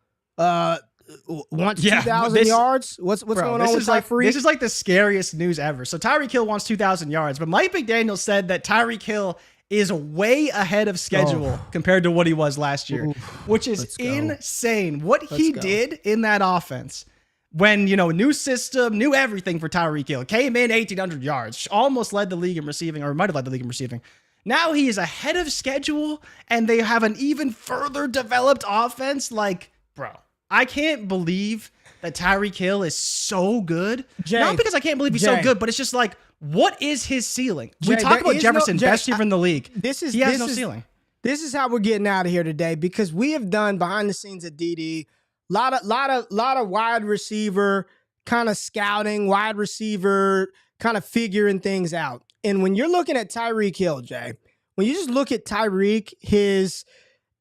Wants 2,000 yards. What's going on with Tyreek? This is like the scariest news ever. So Tyreek Hill wants 2,000 yards, but Mike McDaniel said that Tyreek Hill is way ahead of schedule compared to what he was last year, which is insane. What he did in that offense when, new system, new everything for Tyreek Hill, came in 1,800 yards, almost led the league in receiving, or might have led the league in receiving. Now he is ahead of schedule, and they have an even further developed offense. Like, bro, I can't believe that Tyreek Hill is so good. Jay, not because I can't believe he's so good, but it's just like, what is his ceiling? We talk about Jefferson, best receiver in the league. He has no ceiling. This is how we're getting out of here today, because we have done behind the scenes at DD, lot of wide receiver kind of scouting, wide receiver kind of figuring things out. And when you're looking at Tyreek Hill, Jay, when you just look at Tyreek,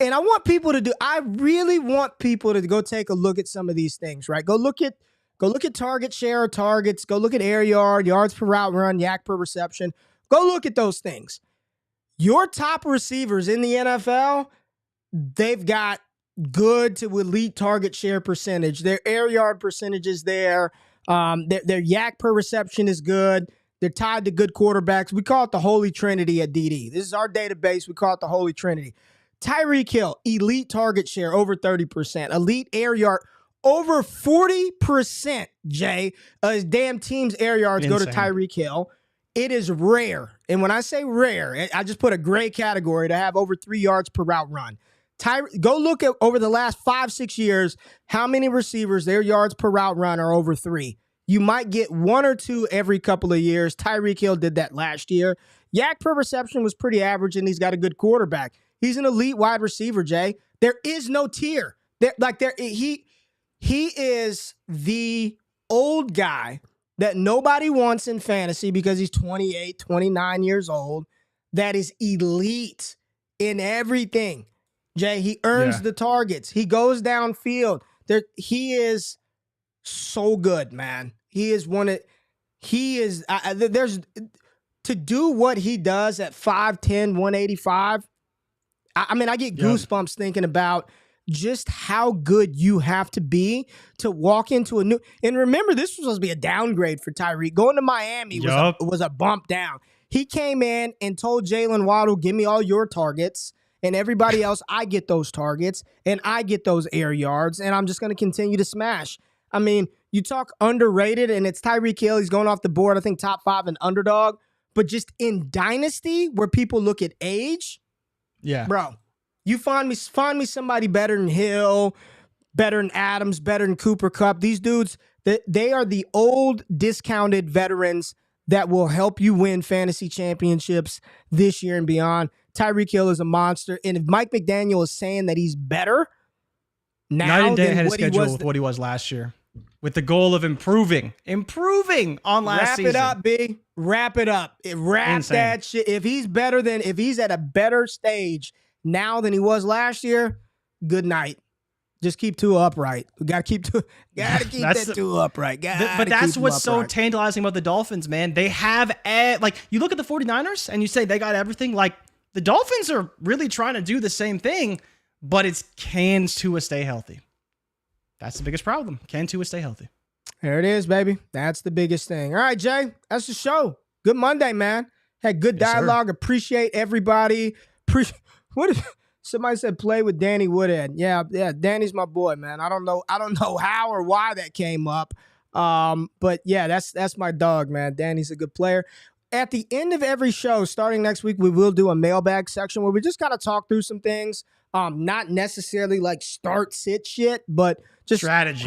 and I really want people to go take a look at some of these things, right? Go look at target share of targets. Go look at air yard, yards per route run, yak per reception. Go look at those things. Your top receivers in the NFL, they've got good to elite target share percentage. Their air yard percentage is there. Their yak per reception is good. They're tied to good quarterbacks. We call it the Holy Trinity at DD. This is our database. We call it the Holy Trinity. Tyreek Hill, elite target share, over 30%. Elite air yard, over 40%, Jay. Damn team's air yards go to Tyreek Hill. It is rare. And when I say rare, I just put a gray category to have over 3 yards per route run. Go look at over the last 5-6 years, how many receivers, their yards per route run are over 3. You might get 1 or 2 every couple of years. Tyreek Hill did that last year. Yak per reception was pretty average, and he's got a good quarterback. He's an elite wide receiver, Jay. There is no tier. He is the old guy that nobody wants in fantasy because he's 28, 29 years old, that is elite in everything. Jay, he earns the targets. He goes downfield. He is so good, man. There's to do what he does at 5'10", 185. I mean, I get goosebumps thinking about just how good you have to be to walk into a new. And remember, this was supposed to be a downgrade for Tyreek. Going to Miami was a bump down. He came in and told Jalen Waddle, "Give me all your targets, and everybody else, I get those targets and I get those air yards, and I'm just going to continue to smash." I mean, you talk underrated, and it's Tyreek Hill. He's going off the board, I think top 5 in Underdog. But just in Dynasty, where people look at age, Yeah. bro, you find me somebody better than Hill, better than Adams, better than Cooper Kupp. These dudes, they are the old discounted veterans that will help you win fantasy championships this year and beyond. Tyreek Hill is a monster. And if Mike McDaniel is saying that he's better now Night and day than ahead of what he schedule was, with what he was last year, with the goal of improving on last season. Wrap it up, B. Wrap it up. Wrap Insane. that shit. If he's at a better stage now than he was last year, good night. Just keep Tua upright. We gotta keep Tua upright. But that's what's so tantalizing about the Dolphins, man. They have like, you look at the 49ers and you say they got everything. Like, the Dolphins are really trying to do the same thing, but it's, can Tua stay healthy? That's the biggest problem. Can Tua stay healthy? There it is, baby. That's the biggest thing. All right, Jay, that's the show. Good Monday, man. Had good dialogue. Sir. Appreciate everybody. Somebody said play with Danny Woodhead. Yeah, Danny's my boy, man. I don't know how or why that came up. But yeah, that's my dog, man. Danny's a good player. At the end of every show, starting next week, we will do a mailbag section where we just kind of talk through some things. Not necessarily like start sit shit, but just strategy.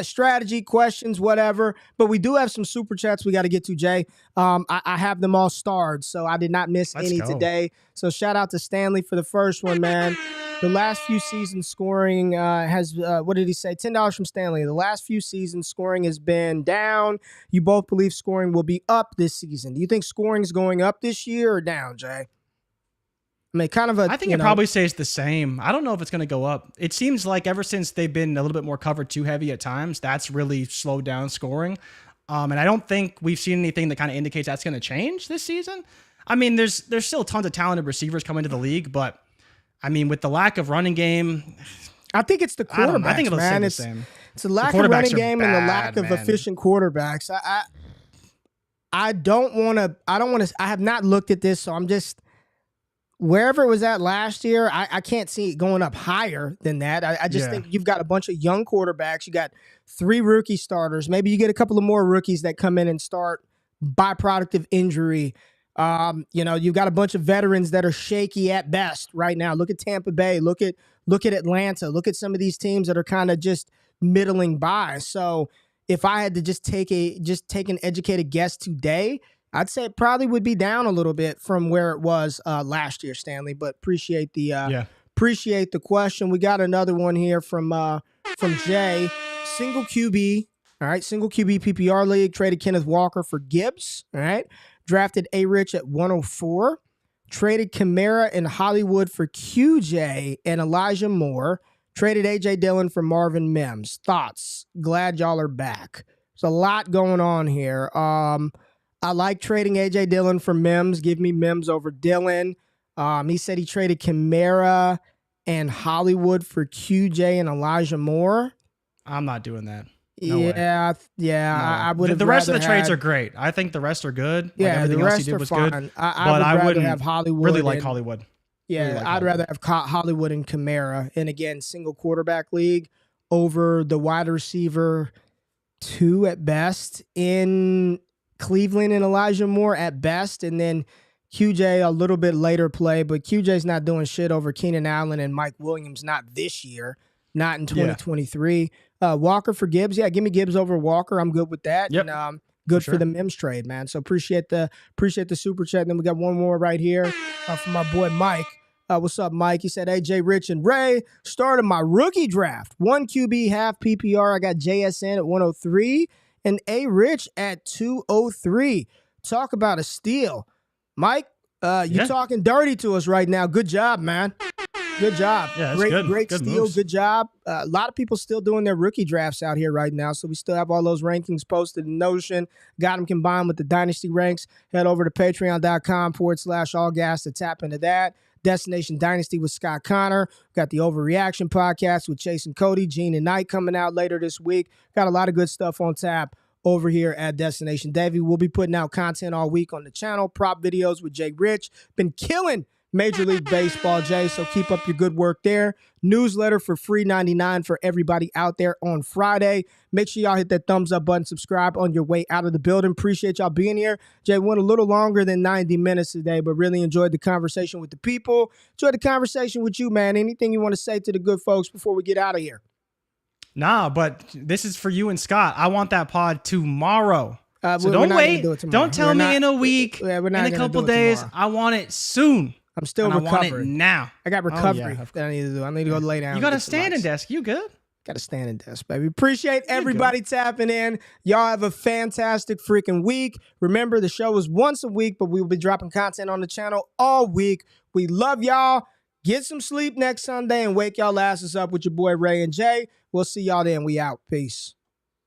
Strategy, questions, whatever. But we do have some super chats we got to get to, Jay. I have them all starred, so I did not miss any today. So shout out to Stanley for the first one, man. The last few seasons scoring has, what did he say? $10 from Stanley. The last few seasons scoring has been down. You both believe scoring will be up this season. Do you think scoring is going up this year or down, Jay? I mean, I think it probably stays the same. I don't know if it's going to go up. It seems like ever since they've been a little bit more cover too heavy at times, that's really slowed down scoring. And I don't think we've seen anything that kind of indicates that's going to change this season. I mean, there's still tons of talented receivers coming to the league, but I mean, with the lack of running game, I think it's the quarterbacks, I think it'll man. stay the same. It's a lack of running game and the lack of efficient quarterbacks. I don't want to. I have not looked at this, so I'm just. Wherever it was at last year, I can't see it going up higher than that. I just think you've got a bunch of young quarterbacks. You got 3 rookie starters. Maybe you get a couple of more rookies that come in and start byproduct of injury. You've got a bunch of veterans that are shaky at best right now. Look at Tampa Bay. Look at Atlanta. Look at some of these teams that are kind of just middling by. So if I had to just take an educated guess today, I'd say it probably would be down a little bit from where it was last year, Stanley. But appreciate the question. We got another one here from Jay. Single QB, all right. Single QB PPR league, traded Kenneth Walker for Gibbs. All right. Drafted A-Rich at 104. Traded Kamara in Hollywood for QJ and Elijah Moore. Traded A.J. Dillon for Marvin Mims. Thoughts? Glad y'all are back. There's a lot going on here. I like trading A.J. Dillon for Mims. Give me Mims over Dillon. He said he traded Kamara and Hollywood for QJ and Elijah Moore. I'm not doing that. No way. I would have. The rest of the trades are great. I think the rest are good. Yeah, everything the rest else he did was fine. good. I wouldn't have Hollywood. Really like Hollywood. Yeah, really like I'd rather have Hollywood and Kamara. And again, single quarterback league over the wide receiver 2 at best in Cleveland and Elijah Moore at best. And then QJ a little bit later play, but QJ's not doing shit over Keenan Allen and Mike Williams, not this year, not in 2023. Walker for Gibbs. Yeah, give me Gibbs over Walker. I'm good with that. Yep. And good for the Mims trade, man. So appreciate the super chat. And then we got one more right here from my boy Mike. What's up, Mike? He said, hey, Jay, Rich, and Ray started my rookie draft. 1 QB, half PPR. I got JSN at 103 and A-Rich at 203. Talk about a steal. Mike, you talking dirty to us right now. Good job, man. Good job. Yeah, great good steal. moves. Good job. A lot of people still doing their rookie drafts out here right now, so we still have all those rankings posted in Notion. Got them combined with the Dynasty ranks. Head over to patreon.com/allgas to tap into that. Destination Dynasty with Scott Connor. Got the Overreaction podcast with Chase and Cody, Gene and Knight coming out later this week. Got a lot of good stuff on tap over here at Destination Davy. We'll be putting out content all week on the channel. Prop videos with Jay Rich. Been killing Major League Baseball, Jay. So keep up your good work there. Newsletter for free $99 for everybody out there on Friday. Make sure y'all hit that thumbs up button, subscribe on your way out of the building. Appreciate y'all being here. Jay, went a little longer than 90 minutes today, but really enjoyed the conversation with the people. Enjoyed the conversation with you, man. Anything you want to say to the good folks before we get out of here? Nah, but this is for you and Scott. I want that pod tomorrow. So don't wait. Don't tell me in a week, in a couple days. I want it soon. I'm still recovering. I want it now. I got recovery that I need to do. I need to go lay down. You got a standing desk. You good? Got a standing desk, baby. Appreciate everybody tapping in. Y'all have a fantastic freaking week. Remember, the show is once a week, but we will be dropping content on the channel all week. We love y'all. Get some sleep next Sunday and wake y'all asses up with your boy Ray and Jay. We'll see y'all then. We out. Peace.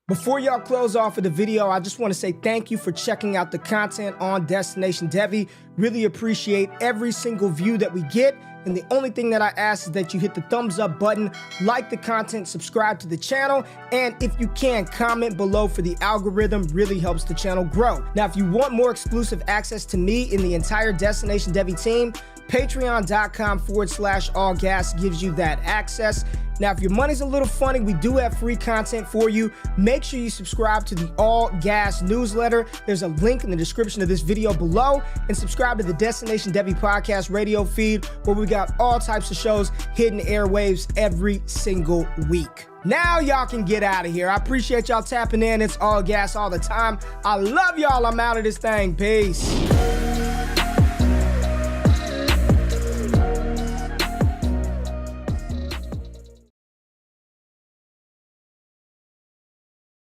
Before y'all close off of the video, I just want to say thank you for checking out the content on Destination Devy. Really appreciate every single view that we get. And the only thing that I ask is that you hit the thumbs up button, like the content, subscribe to the channel, and if you can, comment below for the algorithm. Really helps the channel grow. Now, if you want more exclusive access to me and the entire Destination Devy team, patreon.com/allgas gives you that access. Now, if your money's a little funny, we do have free content for you. Make sure you subscribe to the All Gas newsletter. There's a link in the description of this video below, and subscribe to the Destination Devy podcast radio feed, where we got all types of shows hitting airwaves every single week. Now y'all can get out of here. I appreciate y'all tapping in. It's All Gas all the time. I love y'all. I'm out of this thing. Peace.